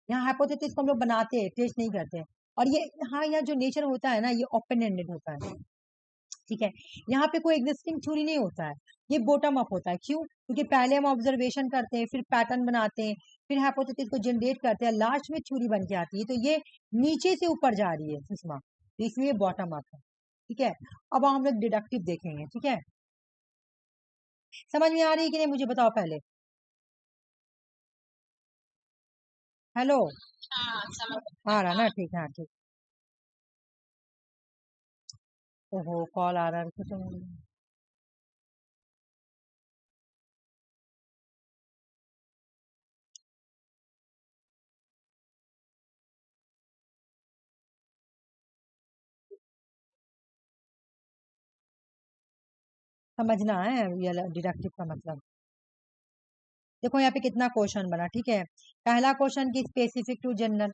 यहाँ हाइपोथेसिस को हम लोग बनाते हैं, टेस्ट नहीं करते हैं। और ये हाँ, यहाँ जो नेचर होता है ना ये ओपन एंडेड होता है, ठीक है। यहाँ पे कोई एग्जिस्टिंग थ्योरी नहीं होता है, ये बॉटम अप होता है। क्यों? क्योंकि पहले हम ऑब्जर्वेशन करते हैं, फिर पैटर्न बनाते हैं, फिर हाइपोथेसिस को जनरेट करते हैं, लास्ट में थ्योरी बन के आती है, तो ये नीचे से ऊपर जा रही है सुषमा, तो इसलिए बॉटम अप है, ठीक है। अब हम लोग डिडक्टिव देखेंगे, ठीक है। समझ में आ रही है कि नहीं मुझे बताओ पहले। हेलो, हाँ समझ। आ रहा ना? हाँ ठीक है, हाँ ठीक। ओहो, कॉल आ रहा है कुछ, समझना है ये डिडक्टिव का मतलब। देखो यहाँ पे कितना क्वेश्चन बना, ठीक है। पहला क्वेश्चन की स्पेसिफिक टू जनरल,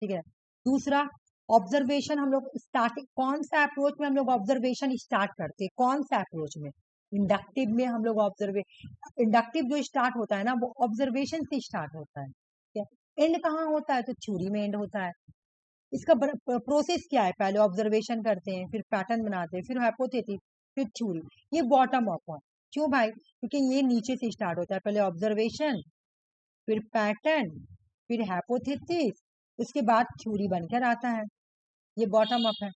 ठीक है। दूसरा, ऑब्जर्वेशन हम लोग स्टार्टिंग कौन सा अप्रोच में हम लोग ऑब्जर्वेशन स्टार्ट करते हैं? कौन सा अप्रोच में? इंडक्टिव में हम लोग इंडक्टिव जो स्टार्ट होता है ना वो ऑब्जर्वेशन से स्टार्ट होता है, ठीक है। एंड कहाँ होता है? तो थ्योरी में एंड होता है। इसका प्रोसेस क्या है? पहले ऑब्जर्वेशन करते हैं, फिर पैटर्न बनाते हैं, फिर हाइपोथेसिस, फिर थ्योरी, ये बॉटम अप है। क्यों भाई? क्योंकि ये नीचे से स्टार्ट होता है, पहले ऑब्जर्वेशन, फिर पैटर्न, फिर हाइपोथेसिस, उसके बाद थ्योरी बनकर आता है, ये बॉटम अप है।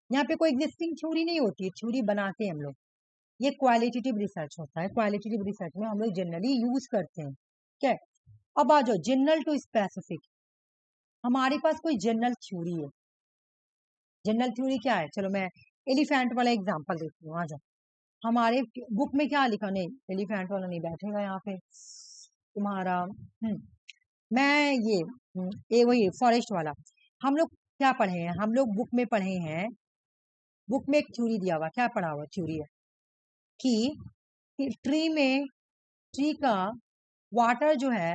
यहाँ पे कोई एग्जिस्टिंग थ्योरी नहीं होती है, थ्योरी बनाते हैं हम लोग, ये क्वालिटेटिव रिसर्च होता है। क्वालिटेटिव रिसर्च में हम लोग जनरली यूज करते हैं, ठीक है। अब आ जाओ जनरल टू स्पेसिफिक, हमारे पास कोई जनरल थ्योरी है। जनरल थ्योरी क्या है? चलो मैं एलिफेंट वाला एग्जांपल देती हूँ, आ जाओ। हमारे बुक में क्या लिखा? नहीं, एलिफेंट वाला नहीं बैठेगा यहाँ पे तुम्हारा, मैं ये वही फॉरेस्ट वाला। हम लोग क्या पढ़े हैं? हम लोग बुक में पढ़े हैं, बुक में एक थ्योरी दिया हुआ, क्या पढ़ा हुआ? थ्योरी है कि ट्री का वाटर जो है,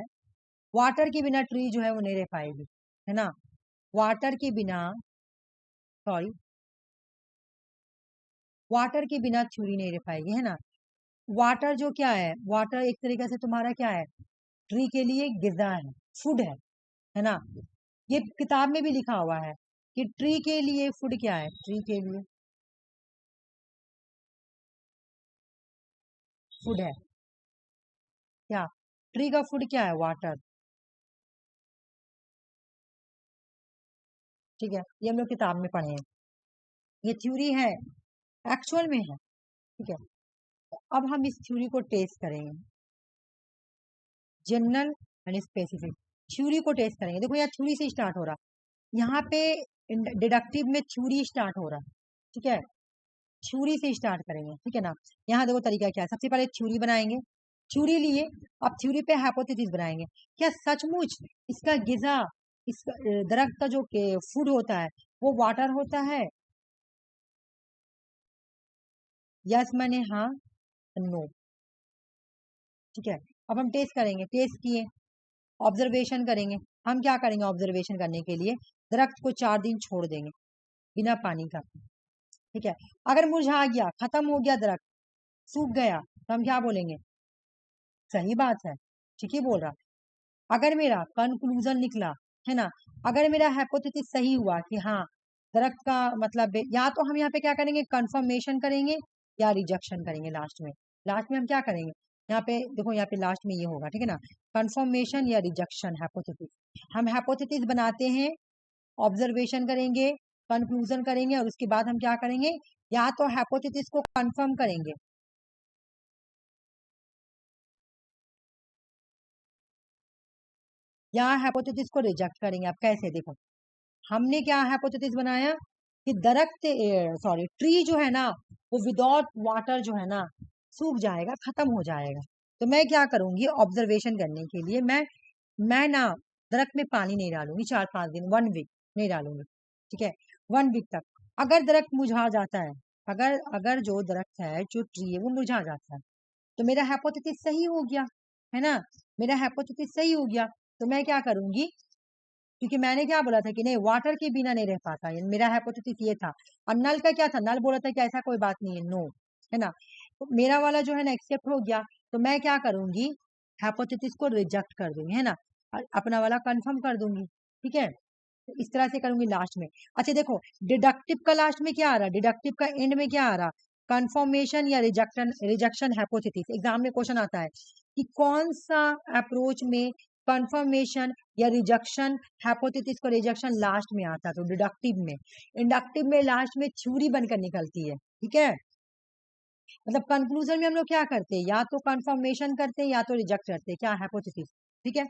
वाटर के बिना ट्री जो है वो नहीं रह पाएगी, है ना। वाटर के बिना, सॉरी, वाटर के बिना थ्योरी नहीं रह पाएगी, है ना। वाटर जो क्या है? वाटर एक तरीके से तुम्हारा क्या है? ट्री के लिए गिजा है, फूड है ना। ये किताब में भी लिखा हुआ है कि ट्री के लिए फूड क्या है? ट्री के लिए फूड है क्या? ट्री का फूड क्या है? वाटर, ठीक है। ये हम लोग किताब में पढ़े हैं, ये थ्योरी है, एक्चुअल में है, ठीक है। अब हम इस थ्योरी को टेस्ट करेंगे। General and specific. थ्योरी को टेस्ट करेंगे। देखो यहाँ थ्योरी से स्टार्ट हो रहा, यहाँ पे डिडक्टिव में थ्योरी स्टार्ट हो रहा, ठीक है, थ्योरी से स्टार्ट करेंगे, ठीक है ना। यहाँ देखो तरीका क्या है, सबसे पहले थ्योरी बनाएंगे, थ्योरी लिए, अब थ्योरी पे हाइपोथेसिस बनाएंगे। क्या सचमुच इसका गिजा, इस दरख्त का जो फूड होता है वो वाटर होता है? यस माने हाँ, नो, ठीक है। अब हम टेस्ट करेंगे, टेस्ट किए, ऑब्जर्वेशन करेंगे। हम क्या करेंगे ऑब्जर्वेशन करने के लिए, दरख्त को 4 दिन छोड़ देंगे बिना पानी का, ठीक है। अगर मुरझा गया, खत्म हो गया दरख्त, सूख गया, तो हम क्या बोलेंगे? सही बात है, ठीक ही बोल रहा। अगर मेरा कंक्लूजन निकला, है ना, अगर मेरा हाइपोथेसिस सही हुआ कि हाँ दरख्त का मतलब या तो हम यहाँ पे क्या करेंगे, कंफर्मेशन करेंगे या रिजेक्शन करेंगे। लास्ट में हम क्या करेंगे, यहाँ पे देखो, यहाँ पे लास्ट में ये होगा, ठीक है ना, कंफर्मेशन या रिजेक्शन हाइपोथेसिस। हम हाइपोथेसिस बनाते हैं, ऑब्जर्वेशन करेंगे, कंक्लूजन करेंगे, और उसके बाद हम क्या करेंगे, या तो हाइपोथेसिस को कंफर्म करेंगे, या हाइपोथेसिस को रिजेक्ट करेंगे। अब कैसे, देखो हमने क्या हाइपोथेसिस बनाया कि दरख्त, सॉरी ट्री जो है ना, वो विदाउट वाटर जो है ना सूख जाएगा, खत्म हो जाएगा। तो मैं क्या करूंगी, ऑब्जर्वेशन करने के लिए मैं ना दरख्त में पानी नहीं डालूंगी 4-5 दिन, 1 वीक नहीं डालूंगी, ठीक है, 1 वीक तक। अगर दरख्त मुरझा जाता है, अगर अगर जो दरख्त है, जो ट्री है, वो मुरझा जाता है, तो मेरा हाइपोथेसिस सही हो गया, है ना, मेरा हाइपोथेसिस सही हो गया। तो मैं क्या करूंगी, क्योंकि मैंने क्या बोला था कि नहीं वाटर के बिना नहीं रह पाता, ये मेरा हाइपोथेसिस ये था। और नल का क्या था, नल बोला था कि ऐसा कोई बात नहीं है, नो, है ना। तो मेरा वाला जो है ना एक्सेप्ट हो गया, तो मैं क्या करूंगी, हाइपोथेसिस को रिजेक्ट कर दूंगी, है ना, और अपना वाला कंफर्म कर दूंगी, ठीक है। तो इस तरह से करूंगी लास्ट में। अच्छा देखो, डिडक्टिव का लास्ट में क्या आ रहा, डिडक्टिव का एंड में क्या आ रहा, कंफर्मेशन या रिजेक्शन, रिजेक्शन हाइपोथेसिस। एग्जाम में क्वेश्चन आता है कि कौन सा अप्रोच में कंफर्मेशन या रिजेक्शन हाइपोथेसिस को रिजेक्शन लास्ट में आता है, तो डिडक्टिव में। इंडक्टिव में लास्ट में थ्योरी बनकर निकलती है, ठीक है। मतलब कंक्लूजन में हम लोग क्या करते हैं, या तो कंफर्मेशन करते हैं या तो रिजेक्ट करते हैं, क्या हाइपोथेसिस, ठीक है।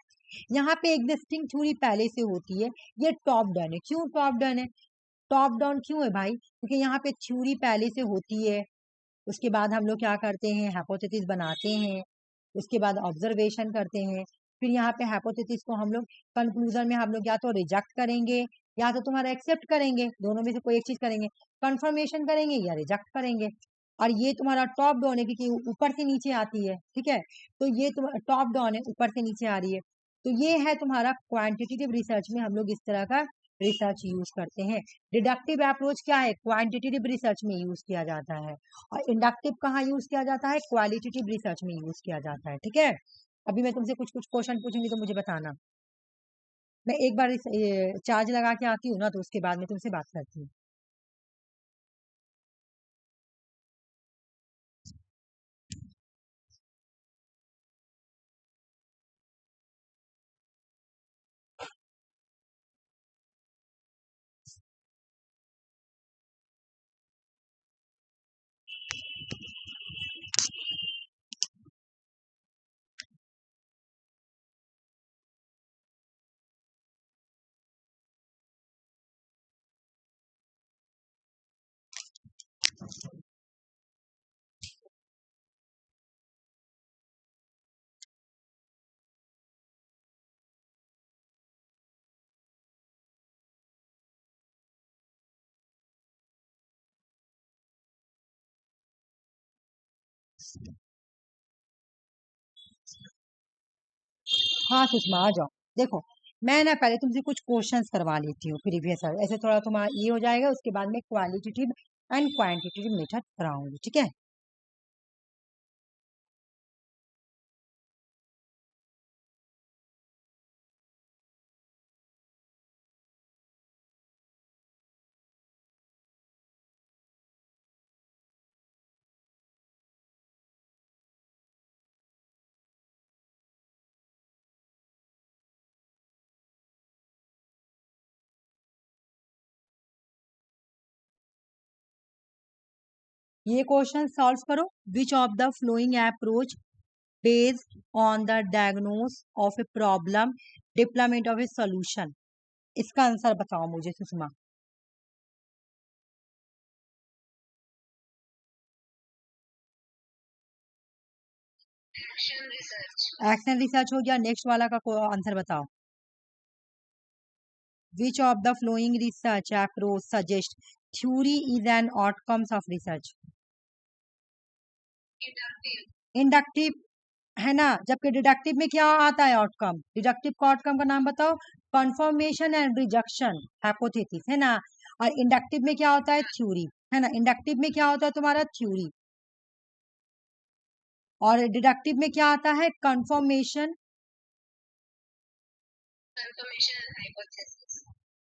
यहाँ पे एग्जिस्टिंग थ्योरी पहले से होती है, ये टॉप डाउन है। क्यों टॉप डाउन है, टॉप डाउन क्यों है भाई, क्योंकि यहाँ पे थ्योरी पहले से होती है, उसके बाद हम लोग क्या करते हैं, हाइपोथेसिस बनाते हैं, उसके बाद ऑब्जर्वेशन करते हैं, फिर यहाँ पे हाइपोथेसिस को हम लोग कंक्लूजन में हम लोग या तो रिजेक्ट करेंगे या तो तुम्हारा एक्सेप्ट करेंगे, दोनों में से कोई एक चीज करेंगे, कंफर्मेशन करेंगे या रिजेक्ट करेंगे। और ये तुम्हारा टॉप डाउन है, क्योंकि ऊपर से नीचे आती है, ठीक है। तो ये तुम टॉप डाउन है, ऊपर से नीचे आ रही है। तो ये है तुम्हारा क्वांटिटेटिव रिसर्च में हम लोग इस तरह का रिसर्च यूज करते हैं। डिडक्टिव अप्रोच क्या है, क्वांटिटेटिव रिसर्च में यूज किया जाता है, और इंडक्टिव कहाँ यूज किया जाता है, क्वालिटेटिव रिसर्च में यूज किया जाता है, ठीक है। अभी मैं तुमसे कुछ कुछ क्वेश्चन पूछूंगी तो मुझे बताना। मैं एक बार चार्ज लगा के आती हूँ ना, तो उसके बाद में तुमसे बात करती हूँ। हाँ सुषमा आ जाओ। देखो मैं ना पहले तुमसे कुछ क्वेश्चंस करवा लेती हूँ प्रीवियस, ऐसे थोड़ा तुम्हारा ये हो जाएगा, उसके बाद में क्वालिटेटिव एंड क्वांटिटेटिव मेथड कराऊंगी, ठीक है। ये क्वेश्चन सॉल्व करो। Which of the flowing approach based on the diagnose of a problem, deployment of A solution. इसका आंसर बताओ मुझे Sushma. Action research. Action research हो गया। नेक्स्ट वाला का आंसर बताओ। Which of the flowing research approach suggest theory is an outcomes of research? Inductive है ना, जबकि डिडक्टिव में क्या आता है आउटकम? डिडक्टिव का आउटकम का नाम बताओ। कंफर्मेशन एंड रिजेक्शन, हाइपोथेसिस है ना। और इंडक्टिव में क्या होता है? थ्योरी है ना। इंडक्टिव में क्या होता है तुम्हारा? थ्योरी। और डिडक्टिव में क्या आता है? कंफर्मेशन,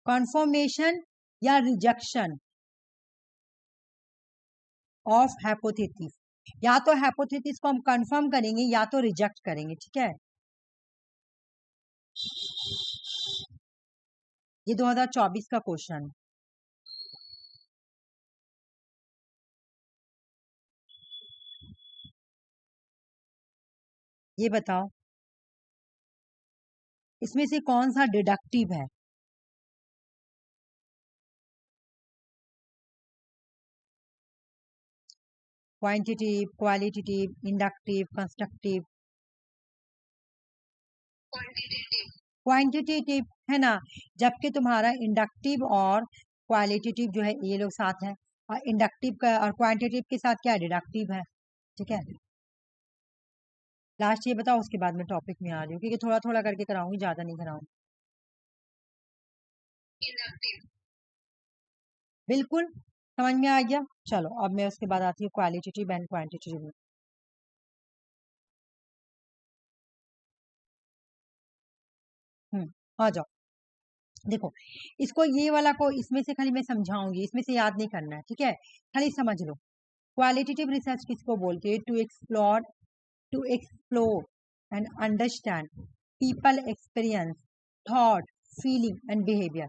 कंफर्मेशन या रिजेक्शन ऑफ हाइपोथेसिस। या तो हाइपोथेसिस को हम कंफर्म करेंगे या तो रिजेक्ट करेंगे, ठीक है। ये 2024 का क्वेश्चन। ये बताओ इसमें से कौन सा डिडक्टिव है? Quantitative, qualitative, inductive, constructive? Quantitative है ना, जबकि तुम्हारा इंडक्टिव और क्वालिटेटिव जो है ये लोग साथ है, और इंडक्टिव का और क्वांटिटेटिव के साथ क्या? डिडक्टिव है, ठीक है। लास्ट ये बताओ, उसके बाद में टॉपिक में आ रही हूँ, क्योंकि थोड़ा थोड़ा करके कराऊंगी, ज्यादा नहीं कराऊंगी। बिल्कुल समझ में आ गया। चलो अब मैं उसके बाद आती हूँ क्वालिटेटिव एंड क्वांटिटेटिव में। आ जाओ। देखो इसको, ये वाला को इसमें से खाली मैं समझाऊंगी, इसमें से याद नहीं करना है, ठीक है, खाली समझ लो। क्वालिटेटिव रिसर्च किसको बोलते हैं? To explore and understand people experience, thought, feeling and behaviour.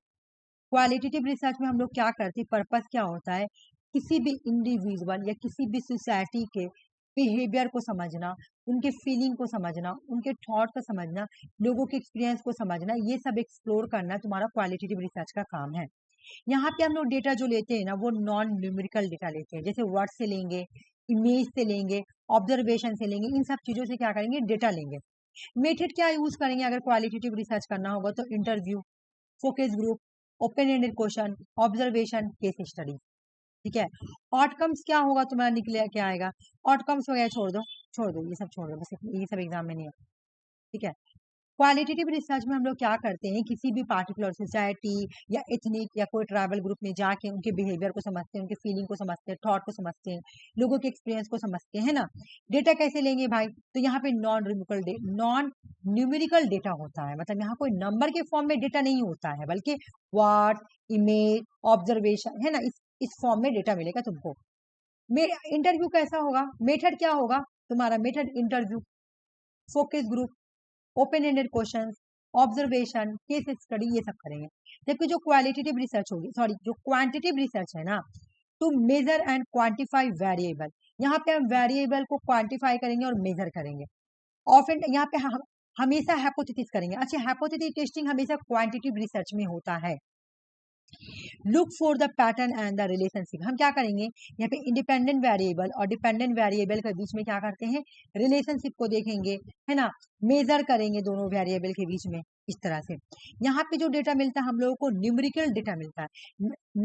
Qualitative research में हम लोग क्या करते हैं? पर्पस क्या होता है? किसी भी इंडिविजुअल या किसी भी सोसाइटी के बिहेवियर को समझना, उनके फीलिंग को समझना, उनके थॉट को समझना, लोगों के एक्सपीरियंस को समझना, ये सब एक्सप्लोर करना तुम्हारा क्वालिटेटिव रिसर्च का काम है। यहाँ पे हम लोग डेटा जो लेते हैं ना, वो नॉन न्यूमेरिकल डेटा लेते हैं, जैसे वर्ड से लेंगे, इमेज से लेंगे, ऑब्जर्वेशन से लेंगे, इन सब चीजों से क्या करेंगे? डेटा लेंगे। मेथड क्या यूज करेंगे अगर क्वालिटेटिव रिसर्च करना होगा? तो interview, focus group, open ended question, observation, case study, ठीक है। आउटकम्स क्या होगा तुम्हारा? निकले क्या आएगा? आउटकम्स वगैरह छोड़ दो, छोड़ दो, ये सब छोड़ दो, बस ये सब एग्जाम में नहीं है, ठीक है। क्वालिटेटिव रिसर्च में हम लोग क्या करते हैं? किसी भी पार्टिकुलर सोसाइटी या एथनिक या कोई ट्राइबल ग्रुप में जाके उनके बिहेवियर को समझते हैं, उनके फीलिंग को समझते हैं, थॉट को समझते हैं, लोगों के एक्सपीरियंस को समझते हैं ना। डेटा कैसे लेंगे भाई? तो यहाँ पे नॉन न्यूमेरिकल डेटा होता है, मतलब यहाँ कोई नंबर के फॉर्म में डेटा नहीं होता है, बल्कि वर्ड, इमेज, ऑब्जर्वेशन है ना, इस फॉर्म में डेटा मिलेगा तुमको। इंटरव्यू कैसा होगा? मेथड क्या होगा तुम्हारा? Method interview, focus group, open ended question, observation, case study, ये सब करेंगे। जबकि जो क्वालिटेटिव रिसर्च होगी, सॉरी जो क्वांटिटेटिव रिसर्च है ना, to measure and quantify variable, यहाँ पे हम वेरिएबल को क्वांटिफाई करेंगे और मेजर करेंगे। ऑफन यहाँ पे हम हमेशा हाइपोथेसिस करेंगे। अच्छा, हाइपोथेसिस टेस्टिंग हमेशा क्वांटिटेटिव रिसर्च में होता है। Look for the pattern and the relationship, हम क्या करेंगे? यहाँ पे इंडिपेंडेंट वेरिएबल और डिपेंडेंट वेरिएबल के बीच में क्या करते हैं? रिलेशनशिप को देखेंगे, है ना, मेजर करेंगे दोनों वेरिएबल के बीच में। इस तरह से यहाँ पे जो डेटा मिलता है हम लोगों को, न्यूमेरिकल डेटा मिलता है,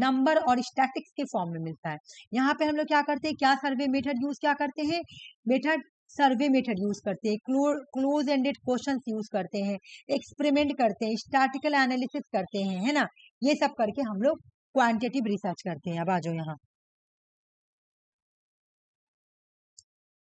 नंबर और स्टैटिक्स के फॉर्म में मिलता है। यहाँ पे हम लोग क्या करते हैं? क्या सर्वे मेथड यूज क्या करते हैं? मेथड सर्वे मेथड यूज करते हैं, क्लोज एंडेड क्वेश्चन यूज करते हैं, एक्सपेरिमेंट करते हैं, स्टैटिकल एनालिसिस करते हैं, है ना। ये सब करके हम लोग क्वांटिटेटिव रिसर्च करते हैं। अब आ जाओ यहाँ,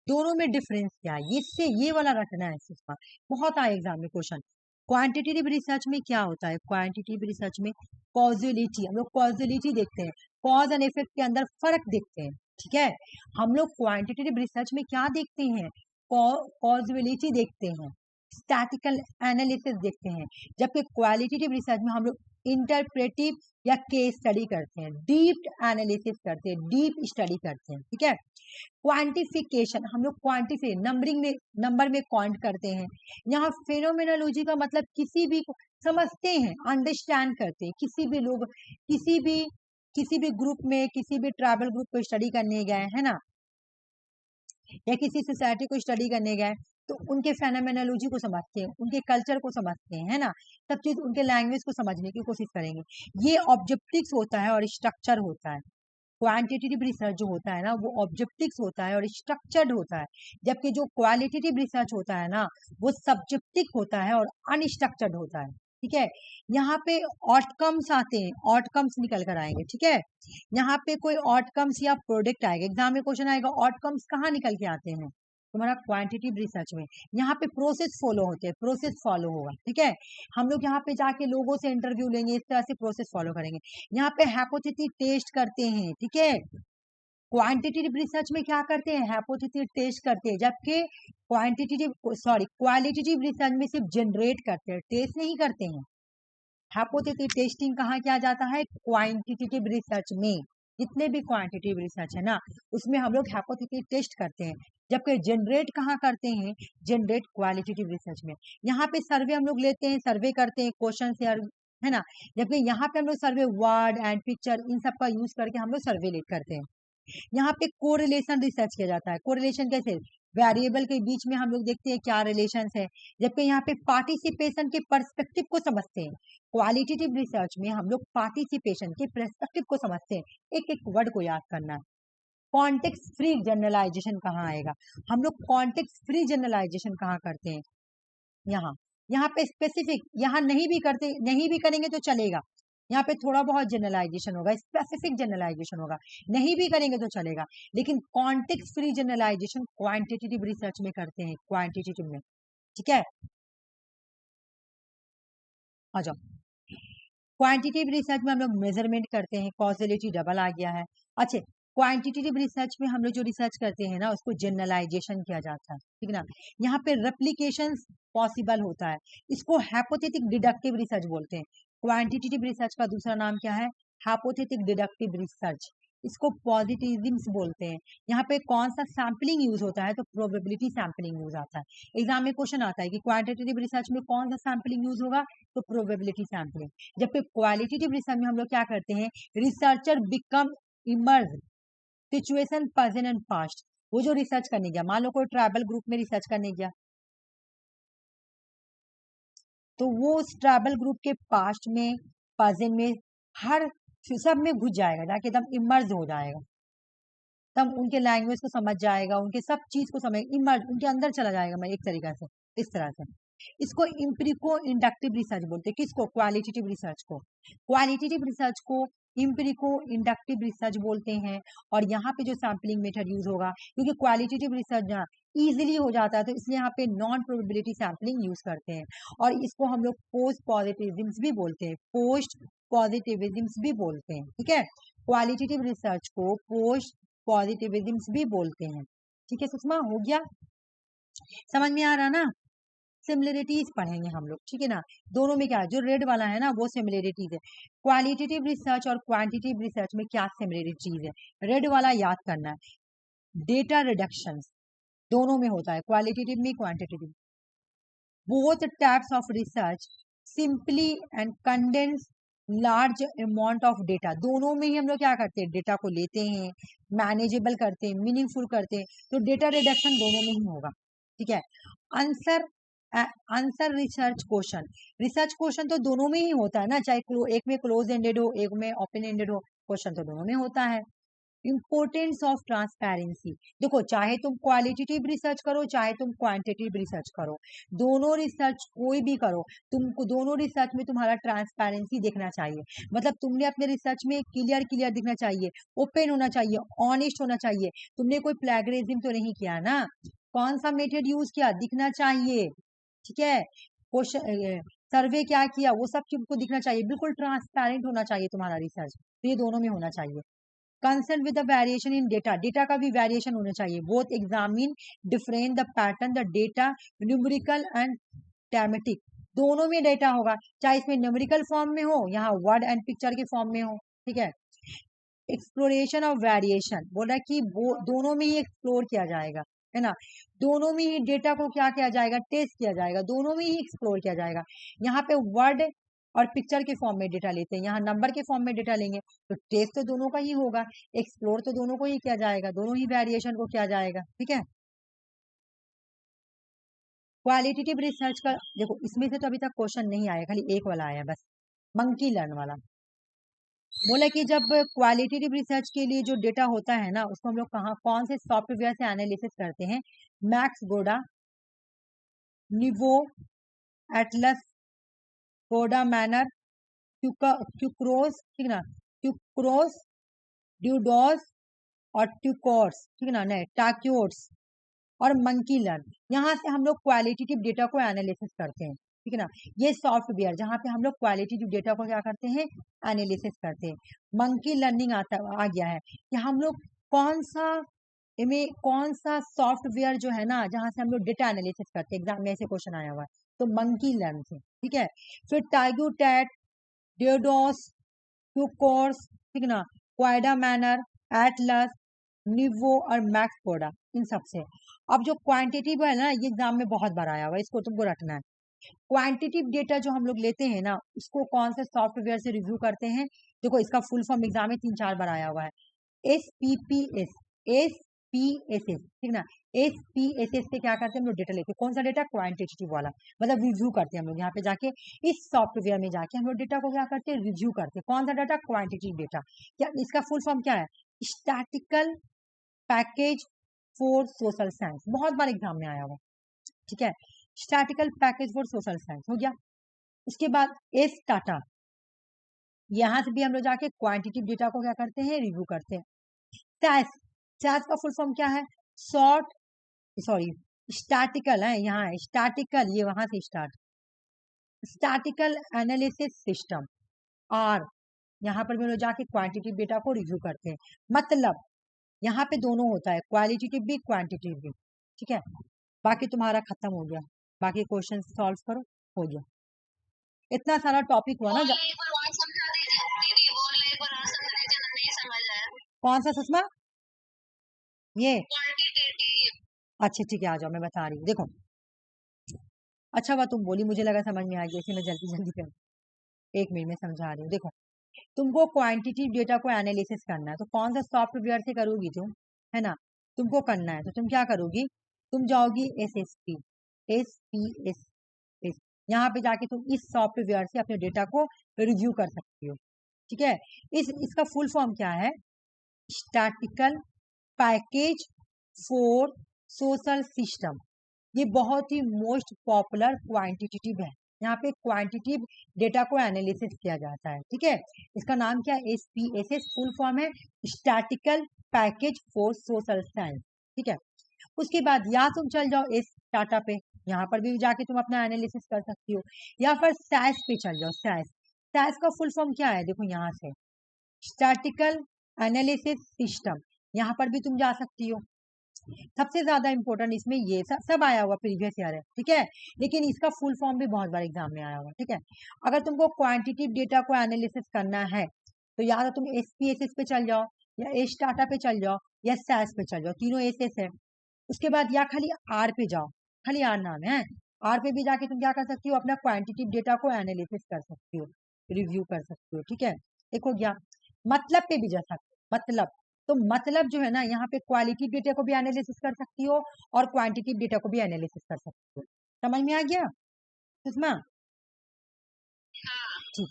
दोनों में डिफरेंस क्या है? इससे ये वाला रटना है इसका, बहुत आए एग्जाम में क्वेश्चन। क्वांटिटेटिव रिसर्च में क्या होता है? क्वांटिटेटिव रिसर्च में कॉजुअलिटी, हम लोग कॉजुअलिटी देखते हैं, कॉज एंड इफेक्ट के अंदर फर्क देखते हैं, ठीक है। हम लोग क्वांटिटेटिव रिसर्च में क्या देखते हैं? कॉजुअलिटी देखते हैं, स्टैटिकल एनालिसिस देखते हैं, जबकि क्वालिटेटिव रिसर्च में हम लोग इंटरप्रेटिव या केस स्टडी करते हैं, डीप एनालिसिस करते हैं, डीप स्टडी करते हैं, ठीक है। क्वांटिफिकेशन, हम लोग क्वांटिफाई नंबरिंग में, नंबर में काउंट करते हैं। यहाँ फेनोमेनोलॉजी का मतलब किसी भी को समझते हैं, अंडरस्टैंड करते हैं। किसी भी लोग किसी भी ग्रुप में, किसी भी ट्राइबल ग्रुप को स्टडी करने गए है ना, या किसी सोसाइटी को स्टडी करने गए, तो उनके फेनोमेनोलॉजी को समझते हैं, उनके कल्चर को समझते हैं, है ना, सब चीज उनके लैंग्वेज को समझने की कोशिश करेंगे। ये ऑब्जेक्टिव्स होता है और स्ट्रक्चर होता है। क्वांटिटेटिव रिसर्च जो होता है ना, वो ऑब्जेक्टिव्स होता है और स्ट्रक्चर्ड होता है, जबकि जो क्वालिटेटिव रिसर्च होता है ना, वो सब्जेक्टिव होता है और अनस्ट्रक्चर्ड होता है, ठीक है। यहाँ पे आउटकम्स आते हैं, आउटकम्स निकल कर आएंगे, ठीक है। यहाँ पे कोई आउटकम्स या प्रोडक्ट आएगा, एग्जाम में क्वेश्चन आएगा आउटकम्स कहाँ निकल के आते हैं तुम्हारा क्वांटिटेटिव रिसर्च में। यहाँ पे प्रोसेस फॉलो होते हैं, प्रोसेस फॉलो होगा, ठीक है। हम लोग यहाँ पे जाके लोगों से इंटरव्यू लेंगे, इस तरह से प्रोसेस फॉलो करेंगे। यहाँ पे हाइपोथेसिस टेस्ट करते हैं, ठीक है। क्वांटिटेटिव रिसर्च में क्या करते हैं, हाइपोथेसिस टेस्ट करते हैं, जबकि क्वालिटेटिव रिसर्च में सिर्फ जनरेट करते हैं, टेस्ट नहीं करते हैं। हाइपोथेसिस टेस्टिंग कहाँ किया जाता है, क्वांटिटेटिव रिसर्च में। जितने भी क्वांटिटेटिव रिसर्च है ना, उसमें हम लोग हाइपोथेसिस टेस्ट करते हैं, जबकि जनरेट कहाँ करते हैं, जनरेट क्वालिटेटिव रिसर्च में। यहाँ पे सर्वे हम लोग लेते हैं, सर्वे करते हैं, क्वेश्चन शेयर, है ना, जबकि यहाँ पे हम लोग सर्वे वर्ड एंड पिक्चर इन सब का यूज करके हम लोग सर्वे करते हैं। यहाँ पे कोरिलेशन रिसर्च किया जाता है। कोरिलेशन कैसे, वेरिएबल के बीच में हम लोग देखते हैं क्या रिलेशन है, जबकि यहाँ पे पार्टिसिपेशन के पर्सपेक्टिव को समझते हैं। क्वालिटेटिव रिसर्च में हम लोग पार्टिसिपेशन के पर्सपेक्टिव को समझते हैं। एक एक वर्ड को याद करना है। कॉन्टेक्स्ट फ्री जनरलाइजेशन कहाँ आएगा, हम लोग कॉन्टेक्स्ट फ्री जनरलाइजेशन कहाँ करते हैं, यहाँ पे स्पेसिफिक, यहाँ नहीं भी करते, नहीं भी करेंगे तो चलेगा। यहाँ पे थोड़ा बहुत जनरलाइजेशन होगा, स्पेसिफिक जनरलाइजेशन होगा, नहीं भी करेंगे तो चलेगा। लेकिन context free generalisation quantitative research में करते हैं, क्वांटिटेटिव में, ठीक है। आ जाओ, क्वांटिटेटिव रिसर्च में हम लोग मेजरमेंट करते हैं, कॉजलिटी डबल आ गया है। अच्छा, क्वांटिटेटिव रिसर्च में हम लोग जो रिसर्च करते हैं ना, उसको जनरलाइजेशन किया जाता है, ठीक ना। यहाँ पे रेप्लिकेशन पॉसिबल होता है, इसको हाइपोथेटिक डिडक्टिव रिसर्च बोलते हैं। क्वांटिटेटिव रिसर्च का दूसरा नाम क्या है, हाइपोथेटिक डिडक्टिव रिसर्च, इसको पॉजिटिविज्म बोलते हैं। यहाँ पे कौन सा सैम्पलिंग यूज होता है, तो प्रोबेबिलिटी सैम्पलिंग यूज आता है। एग्जाम में क्वेश्चन आता है कि क्वांटिटेटिव रिसर्च में कौन सा सैम्पलिंग यूज होगा, तो प्रोबेबिलिटी सैम्पलिंग। जबकि क्वालिटेटिव रिसर्च में हम लोग क्या करते हैं, researcher become emerge situation present and past. वो जो रिसर्च करने गया, मान लो कोई ट्राइबल ग्रुप में रिसर्च करने गया, तो वो उस ट्राइबल ग्रुप के पास्ट में, प्रेजेंट में, हर सब में घुस जाएगा, जाके एकदम इमर्ज हो जाएगा, तब उनके लैंग्वेज को समझ जाएगा, उनके सब चीज को समझ, इमर्ज उनके अंदर चला जाएगा, मैं एक तरीका से, इस तरह से। इसको इम्प्रिको इंडक्टिव रिसर्च बोलते हैं। किसको, क्वालिटेटिव रिसर्च को। क्वालिटेटिव रिसर्च को इम्प्रिको इंडक्टिव रिसर्च बोलते हैं। और यहाँ पे जो सैम्पलिंग मेथड यूज होगा, क्योंकि क्वालिटेटिव रिसर्च जहाँ इजिली हो जाता है, तो इसलिए यहाँ पे नॉन प्रोबेबिलिटी सैम्पलिंग यूज करते हैं। और इसको हम लोग पोस्ट पॉजिटिविज्म भी बोलते हैं, पोस्ट पॉजिटिविज्म भी बोलते हैं, ठीक है। क्वालिटेटिव रिसर्च को पोस्ट पॉजिटिविज्म भी बोलते हैं, ठीक है। सुषमा, हो गया, समझ में आ रहा ना। सिमिलरिटीज पढ़ेंगे हम लोग, ठीक है ना। दोनों में क्या है, जो रेड वाला है ना, वो सिमिलरिटीज है। क्वालिटेटिव रिसर्च और क्वांटिटेटिव रिसर्च में क्या सिमिलरिटीज है, रेड वाला याद करना है। डेटा रिडक्शन दोनों में होता है, क्वालिटेटिव में, quantitative. Both types of research simply and condense large amount of data. दोनों में ही हम लोग क्या करते हैं, डेटा को लेते हैं, मैनेजेबल करते हैं, मीनिंगफुल करते हैं। तो डेटा रिडक्शन दोनों में ही होगा, ठीक है। आंसर आंसर रिसर्च क्वेश्चन तो दोनों में ही होता है ना, चाहे एक में क्लोज एंडेड हो, एक में ओपन एंडेड हो, क्वेश्चन तो दोनों में होता है। इंपोर्टेंस ऑफ ट्रांसपेरेंसी, देखो चाहे तुम क्वालिटेटिव रिसर्च करो, चाहे तुम क्वांटिटेटिव रिसर्च करो, दोनों रिसर्च कोई भी करो, तुमको दोनों रिसर्च में तुम्हारा ट्रांसपेरेंसी देखना चाहिए। मतलब तुमने अपने रिसर्च में क्लियर दिखना चाहिए, ओपन होना चाहिए, ऑनेस्ट होना चाहिए। तुमने कोई प्लेगरिज्म तो नहीं किया ना, कौन सा मेथड यूज किया, दिखना चाहिए, ठीक है। क्वेश्चन सर्वे क्या किया, वो सब तुमको दिखना चाहिए, बिल्कुल ट्रांसपेरेंट होना चाहिए तुम्हारा रिसर्च। तो ये दोनों में होना चाहिए। Concern with the variation in data, data का भी वेरिएशन होना चाहिए। Both examine different the pattern the data numerical and thematic, दोनों में डेटा होगा, चाहे इसमें न्यूमेरिकल फॉर्म में हो, यहाँ वर्ड एंड पिक्चर के फॉर्म में हो, ठीक है। एक्सप्लोरेशन ऑफ वेरिएशन बोल रहा है कि वो दोनों में ही एक्सप्लोर किया जाएगा, है ना, दोनों में ही डेटा को क्या किया जाएगा, टेस्ट किया जाएगा, दोनों में ही एक्सप्लोर किया जाएगा। यहाँ पे वर्ड और पिक्चर के फॉर्म में डेटा लेते हैं, यहाँ नंबर के फॉर्म में डेटा लेंगे, तो टेस्ट तो दोनों का ही होगा, एक्सप्लोर तो दोनों को ही किया जाएगा, दोनों ही वेरिएशन को किया जाएगा, ठीक है। क्वालिटेटिव रिसर्च का देखो, इसमें से तो अभी तक क्वेश्चन नहीं आया, खाली एक वाला आया बस, मंकी लर्न वाला। बोला कि जब क्वालिटेटिव रिसर्च के लिए जो डेटा होता है ना, उसको हम लोग कहाँ कौन से सॉफ्टवेयर से एनालिसिस करते हैं, मैक्स गोडा, निवो, एटलस, कोडा मैनर, क्यूक्रोस, ठीक ना, क्यूक्रोस, ड्यूडोस और ट्यूकोर्स, ठीक ना, नहीं टाक्योर्स और मंकी लर्न। यहाँ से हम लोग क्वालिटेटिव डेटा को एनालिसिस करते हैं, ठीक है ना। ये सॉफ्टवेयर जहाँ पे हम लोग क्वालिटेटिव डेटा को क्या करते हैं, एनालिसिस करते हैं। मंकी लर्निंग आ गया है कि हम लोग कौन सा सॉफ्टवेयर जो है ना, जहाँ से हम लोग डेटा एनालिसिस करते हैं, एग्जाम में ऐसे क्वेश्चन आया हुआ है, तो मंकी लर्न से, ठीक है। फिर टाइगू टैट, डियोडोस, क्यूकोर्स, ठीक ना, क्वाइडा मैनर, एटलस, निवो और मैक्स कोडा, इन सब से। अब जो क्वांटिटिव है ना, ये एग्जाम में बहुत बार आया हुआ है, इसको तुमको रखना है। क्वांटिटिव डेटा जो हम लोग लेते हैं ना, उसको कौन से सॉफ्टवेयर से रिव्यू करते हैं, देखो इसका फुल फॉर्म एग्जाम में 3-4 बार आया हुआ है, SPPS, SPSS, ठीक ना, SPSS से क्या करते हैं हम लोग, डेटा लेते हैं, कौन सा डेटा, क्वांटिटेटिव वाला, मतलब रिव्यू करते हैं हम लोग, यहाँ पे जाके इस सॉफ्टवेयर में जाके हम लोग डेटा को क्या करते हैं, रिव्यू करते हैं, कौन सा डाटा, क्वांटिटेटिव डेटा। क्या इसका फुल फॉर्म क्या है, statistical package for social science, बहुत बार एग्जाम में आया हुआ, ठीक है। Statistical package for social science हो गया। उसके बाद एस टाटा, यहाँ से भी हम लोग जाके क्वांटिटेटिव डेटा को क्या करते हैं, रिव्यू करते हैं। सैस, सैस का फुल फॉर्म क्या है, शॉर्ट सॉरी स्टैटिकल है, यहाँ है स्टैटिकल, ये वहां से स्टैटिकल एनालिसिस सिस्टम। आर, यहाँ पर भी हम लोग जाके क्वांटिटेटिव डेटा को रिव्यू करते हैं। मतलब यहाँ पे दोनों होता है, क्वालिटेटिव भी क्वांटिटेटिव भी, ठीक है। बाकी तुम्हारा खत्म हो गया, बाकी क्वेश्चन सॉल्व करो, हो गया। इतना सारा टॉपिक हुआ ना बोलने एक बार और समझा दीजिए दीदी, बोलने एक बार और समझा दीजिए ना, नहीं समझ आया। कौन सा सुषमा, ये क्वांटिटेटिव। अच्छा ठीक है, आ जाओ मैं बता रही हूँ, देखो अच्छा हुआ तुम बोली, मुझे लगा समझ में आ गया, इसे मैं जल्दी जल्दी कर, एक मिनट में समझा रही हूँ। देखो तुमको क्वांटिटेटिव डेटा को एनालिसिस करना है, तो कौन सा सॉफ्टवेयर से करोगी तुम, है ना, तुमको करना है, तो तुम क्या करोगी, तुम जाओगी SPSS, यहाँ पे जाके तुम इस सॉफ्टवेयर से अपने डेटा को रिव्यू कर सकती हो, ठीक है। इसका फुल फॉर्म क्या है, statistical package for social system. ये बहुत ही मोस्ट पॉपुलर क्वांटिटेटिव है, यहाँ पे क्वांटिटेटिव डेटा को एनालिसिस किया जाता है, ठीक है। इसका नाम क्या है, SPSS, फुल फॉर्म है statistical package for social science, ठीक है। उसके बाद या तुम चल जाओ एस टाटा पे, यहाँ पर भी जाके तुम अपना एनालिसिस कर सकती हो, या फिर सैस पे चल जाओ, सैस का फुल फॉर्म क्या है, देखो यहाँ से स्टैटिकल एनालिसिस सिस्टम, यहाँ पर भी तुम जा सकती हो। सबसे ज्यादा इंपॉर्टेंट इसमें ये सब आया हुआ प्रीवियस ईयर है, ठीक है, लेकिन इसका फुल फॉर्म भी बहुत बार एग्जाम में आया हुआ, ठीक है। अगर तुमको क्वांटिटेटिव डेटा को एनालिसिस करना है, तो या तो तुम SPSS पे चल जाओ, या एस टाटा पे चल जाओ, या सैस पे चल जाओ, तीनों एस है। उसके बाद या खाली आर पे जाओ, खाली आर नाम है, आर पे भी जाके तुम क्या कर सकती हो, अपना क्वांटिटेटिव डेटा को एनालिसिस कर सकती हो, रिव्यू कर सकती हो, ठीक है। देखो क्या, मतलब पे भी जा सकते हो, मतलब, तो मतलब जो है ना, यहाँ पे क्वालिटी डेटा को भी एनालिसिस कर सकती हो और क्वांटिटी डेटा को भी एनालिसिस कर सकती हो। समझ में आ गया सुषमा, ठीक।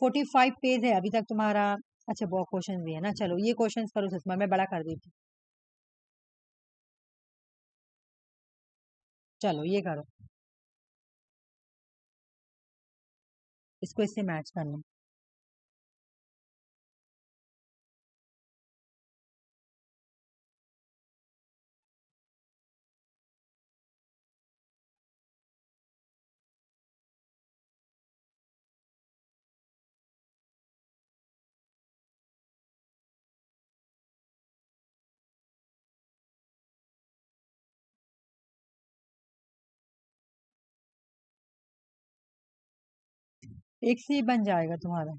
45 पेज है अभी तक तुम्हारा, अच्छा बहुत क्वेश्चन भी है ना, चलो ये क्वेश्चन करो सुषमा, मैं बड़ा कर देती हूँ, चलो ये करो, इसको इससे मैच करना। एक से ही बन जाएगा तुम्हारा।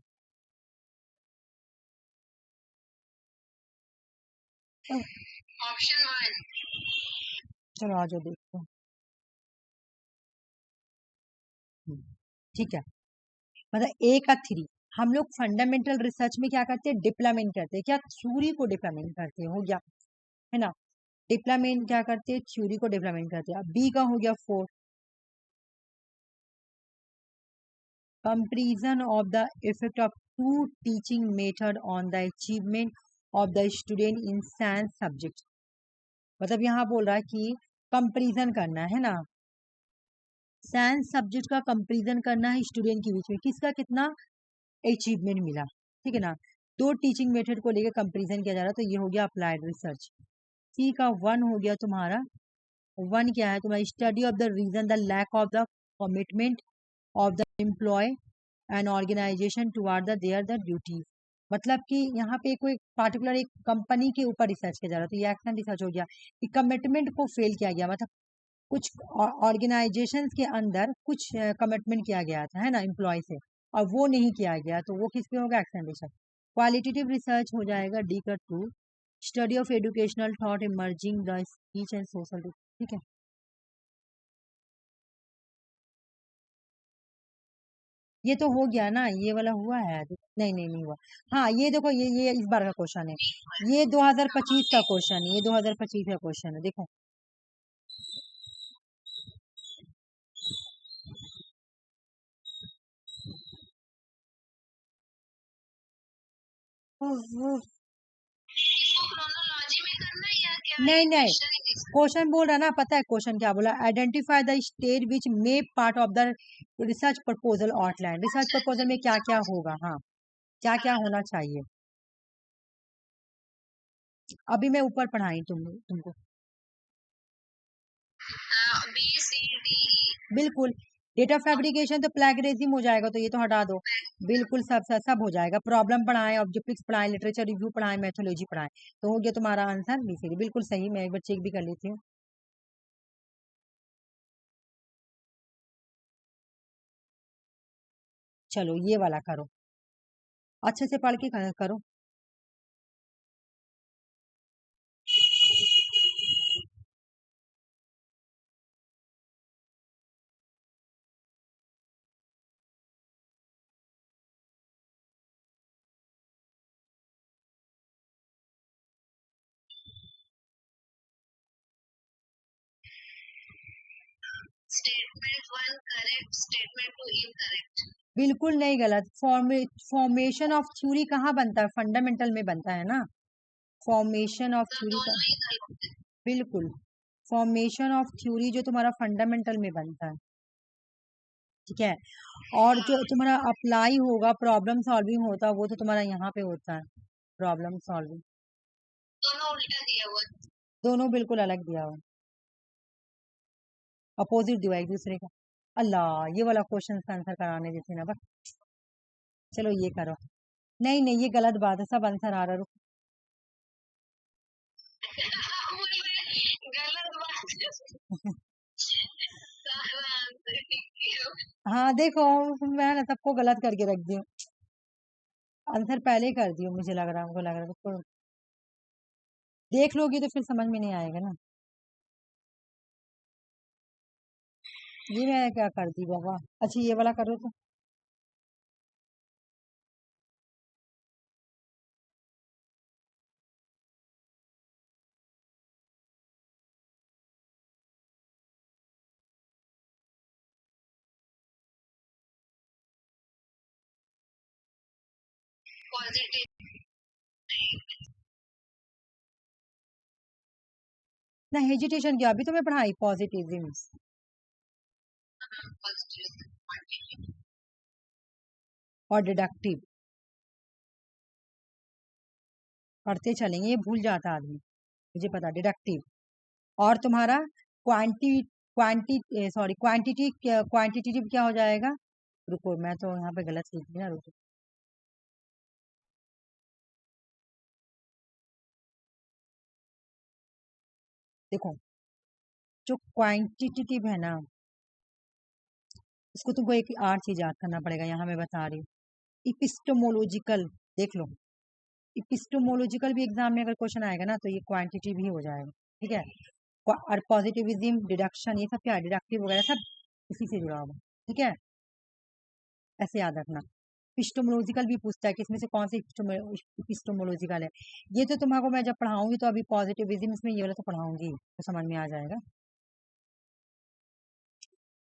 ऑप्शन 1। चलो आ जाओ देखो। ठीक है, मतलब ए का 3। हम लोग फंडामेंटल रिसर्च में क्या करते हैं, डिप्लोमेंट करते हैं, क्या थ्योरी को डिप्लोमेंट करते हैं, हो गया है ना। डिप्लोमेंट क्या करते हैं, थ्योरी को डिप्लोमेंट करते हैं। बी का हो गया 4, comparison of the effect of two teaching method on the achievement of the student in science subject. मतलब यहाँ बोल रहा है कि कंपेरिजन करना है ना, साइंस सब्जेक्ट का कंपेरिजन करना है स्टूडेंट के बीच में, किसका कितना अचीवमेंट मिला, ठीक है ना। दो टीचिंग मेथड को लेकर कंपेरिजन किया जा रहा है, तो ये हो गया अप्लाइड रिसर्च। सी का 1 हो गया तुम्हारा। 1 क्या है तुम्हारा, study of the reason the lack of the commitment of the employee and organisation toward the there the duties. मतलब कि यहाँ पे कोई पार्टिकुलर एक कंपनी के ऊपर रिसर्च किया जा रहा है, तो ये एक्शन रिसर्च हो गया कि कमिटमेंट को फेल किया गया, मतलब कुछ ऑर्गेनाइजेशंस के अंदर कुछ कमिटमेंट किया गया था, है ना, एम्प्लॉय से, और वो नहीं किया गया, तो वो किस पे होगा, एक्शन रिसर्च। क्वालिटेटिव रिसर्च हो जाएगा डी का 2, study of educational thought emerging the speech and social, ठीक है। ये तो हो गया ना, ये वाला हुआ है, नहीं नहीं नहीं हुआ। हाँ ये देखो, ये इस बार का क्वेश्चन है, ये 2025 का क्वेश्चन है, ये 2025 का क्वेश्चन है, देखो। इसको क्रोनोलॉजी में करना है या क्या, नहीं ये नहीं, क्वेश्चन ही नहीं। क्वेश्चन बोल रहा ना, पता है क्वेश्चन क्या बोला, identify the state which may part of the research proposal outline. Research अच्छा प्रपोजल में क्या क्या होगा, हाँ, क्या क्या होना चाहिए। अभी मैं ऊपर पढ़ाई तुमको। B C D E. बिल्कुल, डेटा फैब्रिकेशन तो प्लेगरिज्म हो जाएगा, तो ये तो हटा दो। बिल्कुल सब हो जाएगा। प्रॉब्लम पढ़ाएं, ऑब्जेक्टिव्स पढ़ाएं, लिटरेचर रिव्यू पढ़ाएं, मैथोलॉजी पढ़ाएं, तो हो गया तुम्हारा आंसर बीसीडी। बिल्कुल सही, मैं एक बार चेक भी कर लेती हूँ। चलो ये वाला करो, अच्छे से पढ़ के करो। Statement 1 correct, statement 2 incorrect. बिल्कुल नहीं गलत। फॉर्मेशन ऑफ थ्योरी कहाँ बनता है, फंडामेंटल में बनता है ना, फॉर्मेशन ऑफ तो थ्योरी का। दोनों ही गलत है। बिल्कुल, फॉर्मेशन ऑफ थ्योरी जो तुम्हारा फंडामेंटल में बनता है, ठीक है। और जो तुम्हारा अप्लाई होगा, प्रॉब्लम सॉल्विंग होता है, वो तो तुम्हारा यहाँ पे होता है, प्रॉब्लम सॉल्विंग। दोनों उल्टा दिया हुआ है। दोनों बिल्कुल अलग दिया हुआ, अपोजिट दिया एक दूसरे का। अल्लाह, ये वाला क्वेश्चन का आंसर कराने देते ना बस। चलो ये करो। नहीं नहीं, ये गलत बात है, सब आंसर आ रहा है। गलत बात है। सारा आंसर ठीक है। हाँ देखो, मैं ना सबको गलत करके रख दी हूँ, आंसर पहले ही कर दी हूँ, मुझे लग रहा है, हमको लग रहा है तो देख लोगी तो फिर समझ में नहीं आएगा ना। ये मैंने क्या कर दी बाबा। अच्छा ये वाला करो तो। पॉजिटिव। ना हेजिटेशन क्या, अभी तो मैं पढ़ाई पॉजिटिव पॉजिटिव। और डिडक्टिव पढ़ते चलेंगे, ये भूल जाता है आदमी, मुझे पता। डिडक्टिव और तुम्हारा क्वांटिटेटिव क्या हो जाएगा। रुको, मैं तो यहाँ पे गलत लिख दिया, रुको। देखो, जो क्वांटिटेटिव है ना, इसको तुमको एक और चीज याद करना पड़ेगा, यहाँ मैं बता रही हूँ। इपिस्टोमोलॉजिकल देख लो, इपिस्टोमोलॉजिकल भी एग्जाम में अगर क्वेश्चन आएगा ना तो ये क्वांटिटी भी हो जाएगा, ठीक है। और पॉजिटिविज्म, डिडक्शन, ये सब क्या है, डिडक्टिव वगैरह सब इसी से जुड़ा हुआ, ठीक है। ऐसे याद रखना। इपिस्टोमोलॉजिकल भी पूछता है कि इसमें से कौन सी इपिस्टोमोलॉजिकल है। ये तो तुम्हारा मैं जब पढ़ाऊंगी तो अभी पॉजिटिविज्म इसमें ये वाला तो पढ़ाऊंगी तो समझ में आ जाएगा।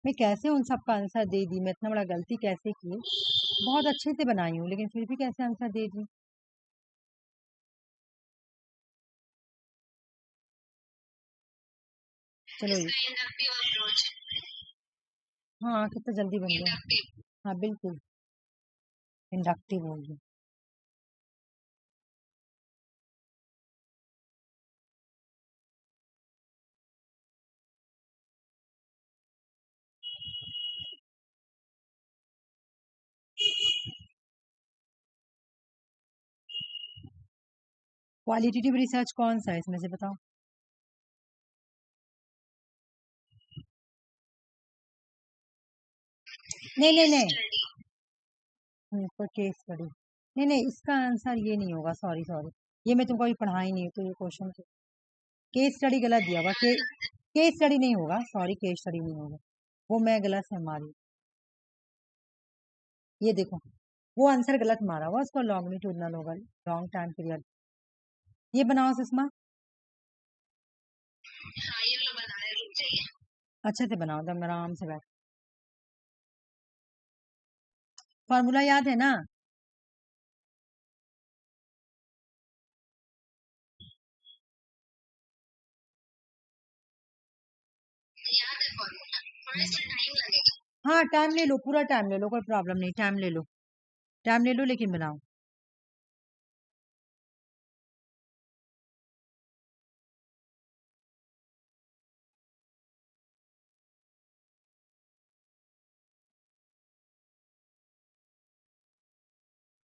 मैं कैसे उन सब का आंसर दे दी, मैं इतना बड़ा गलती कैसे की, बहुत अच्छे से बनाई हूँ लेकिन फिर भी कैसे आंसर दे दी। चलो ये इसका इंडक्टिव अप्रोच, हाँ कितना जल्दी बन गया। इंडक्टिव। हाँ बिल्कुल इंडक्टिव होगी। क्वालिटेटिव रिसर्च कौन सा है इसमें से बताओ। नहीं नहीं नहीं केस स्टडी, नहीं नहीं इसका आंसर ये नहीं होगा, सॉरी सॉरी, ये मैं तुमको अभी पढ़ा ही नहीं तो ये क्वेश्चन केस स्टडी गलत दिया होगा, केस स्टडी नहीं होगा, सॉरी केस स्टडी नहीं होगा, वो मैं गलत से मारी। ये देखो वो आंसर गलत मारा हुआ, उसको लॉन्गिट्यूडनल होगा, लॉन्ग टाइम पीरियड। ये बनाओ सुषमा, हाँ ये लो बना रहे, रुक जाइए। अच्छे से बनाओ दम आराम से बैठ। फॉर्मूला याद है ना। याद है फॉर्मूला, थोड़ा इसमें टाइम लगेगा। हाँ टाइम ले लो, पूरा टाइम ले लो, कोई प्रॉब्लम नहीं, टाइम ले लो, टाइम ले लो लेकिन बनाओ।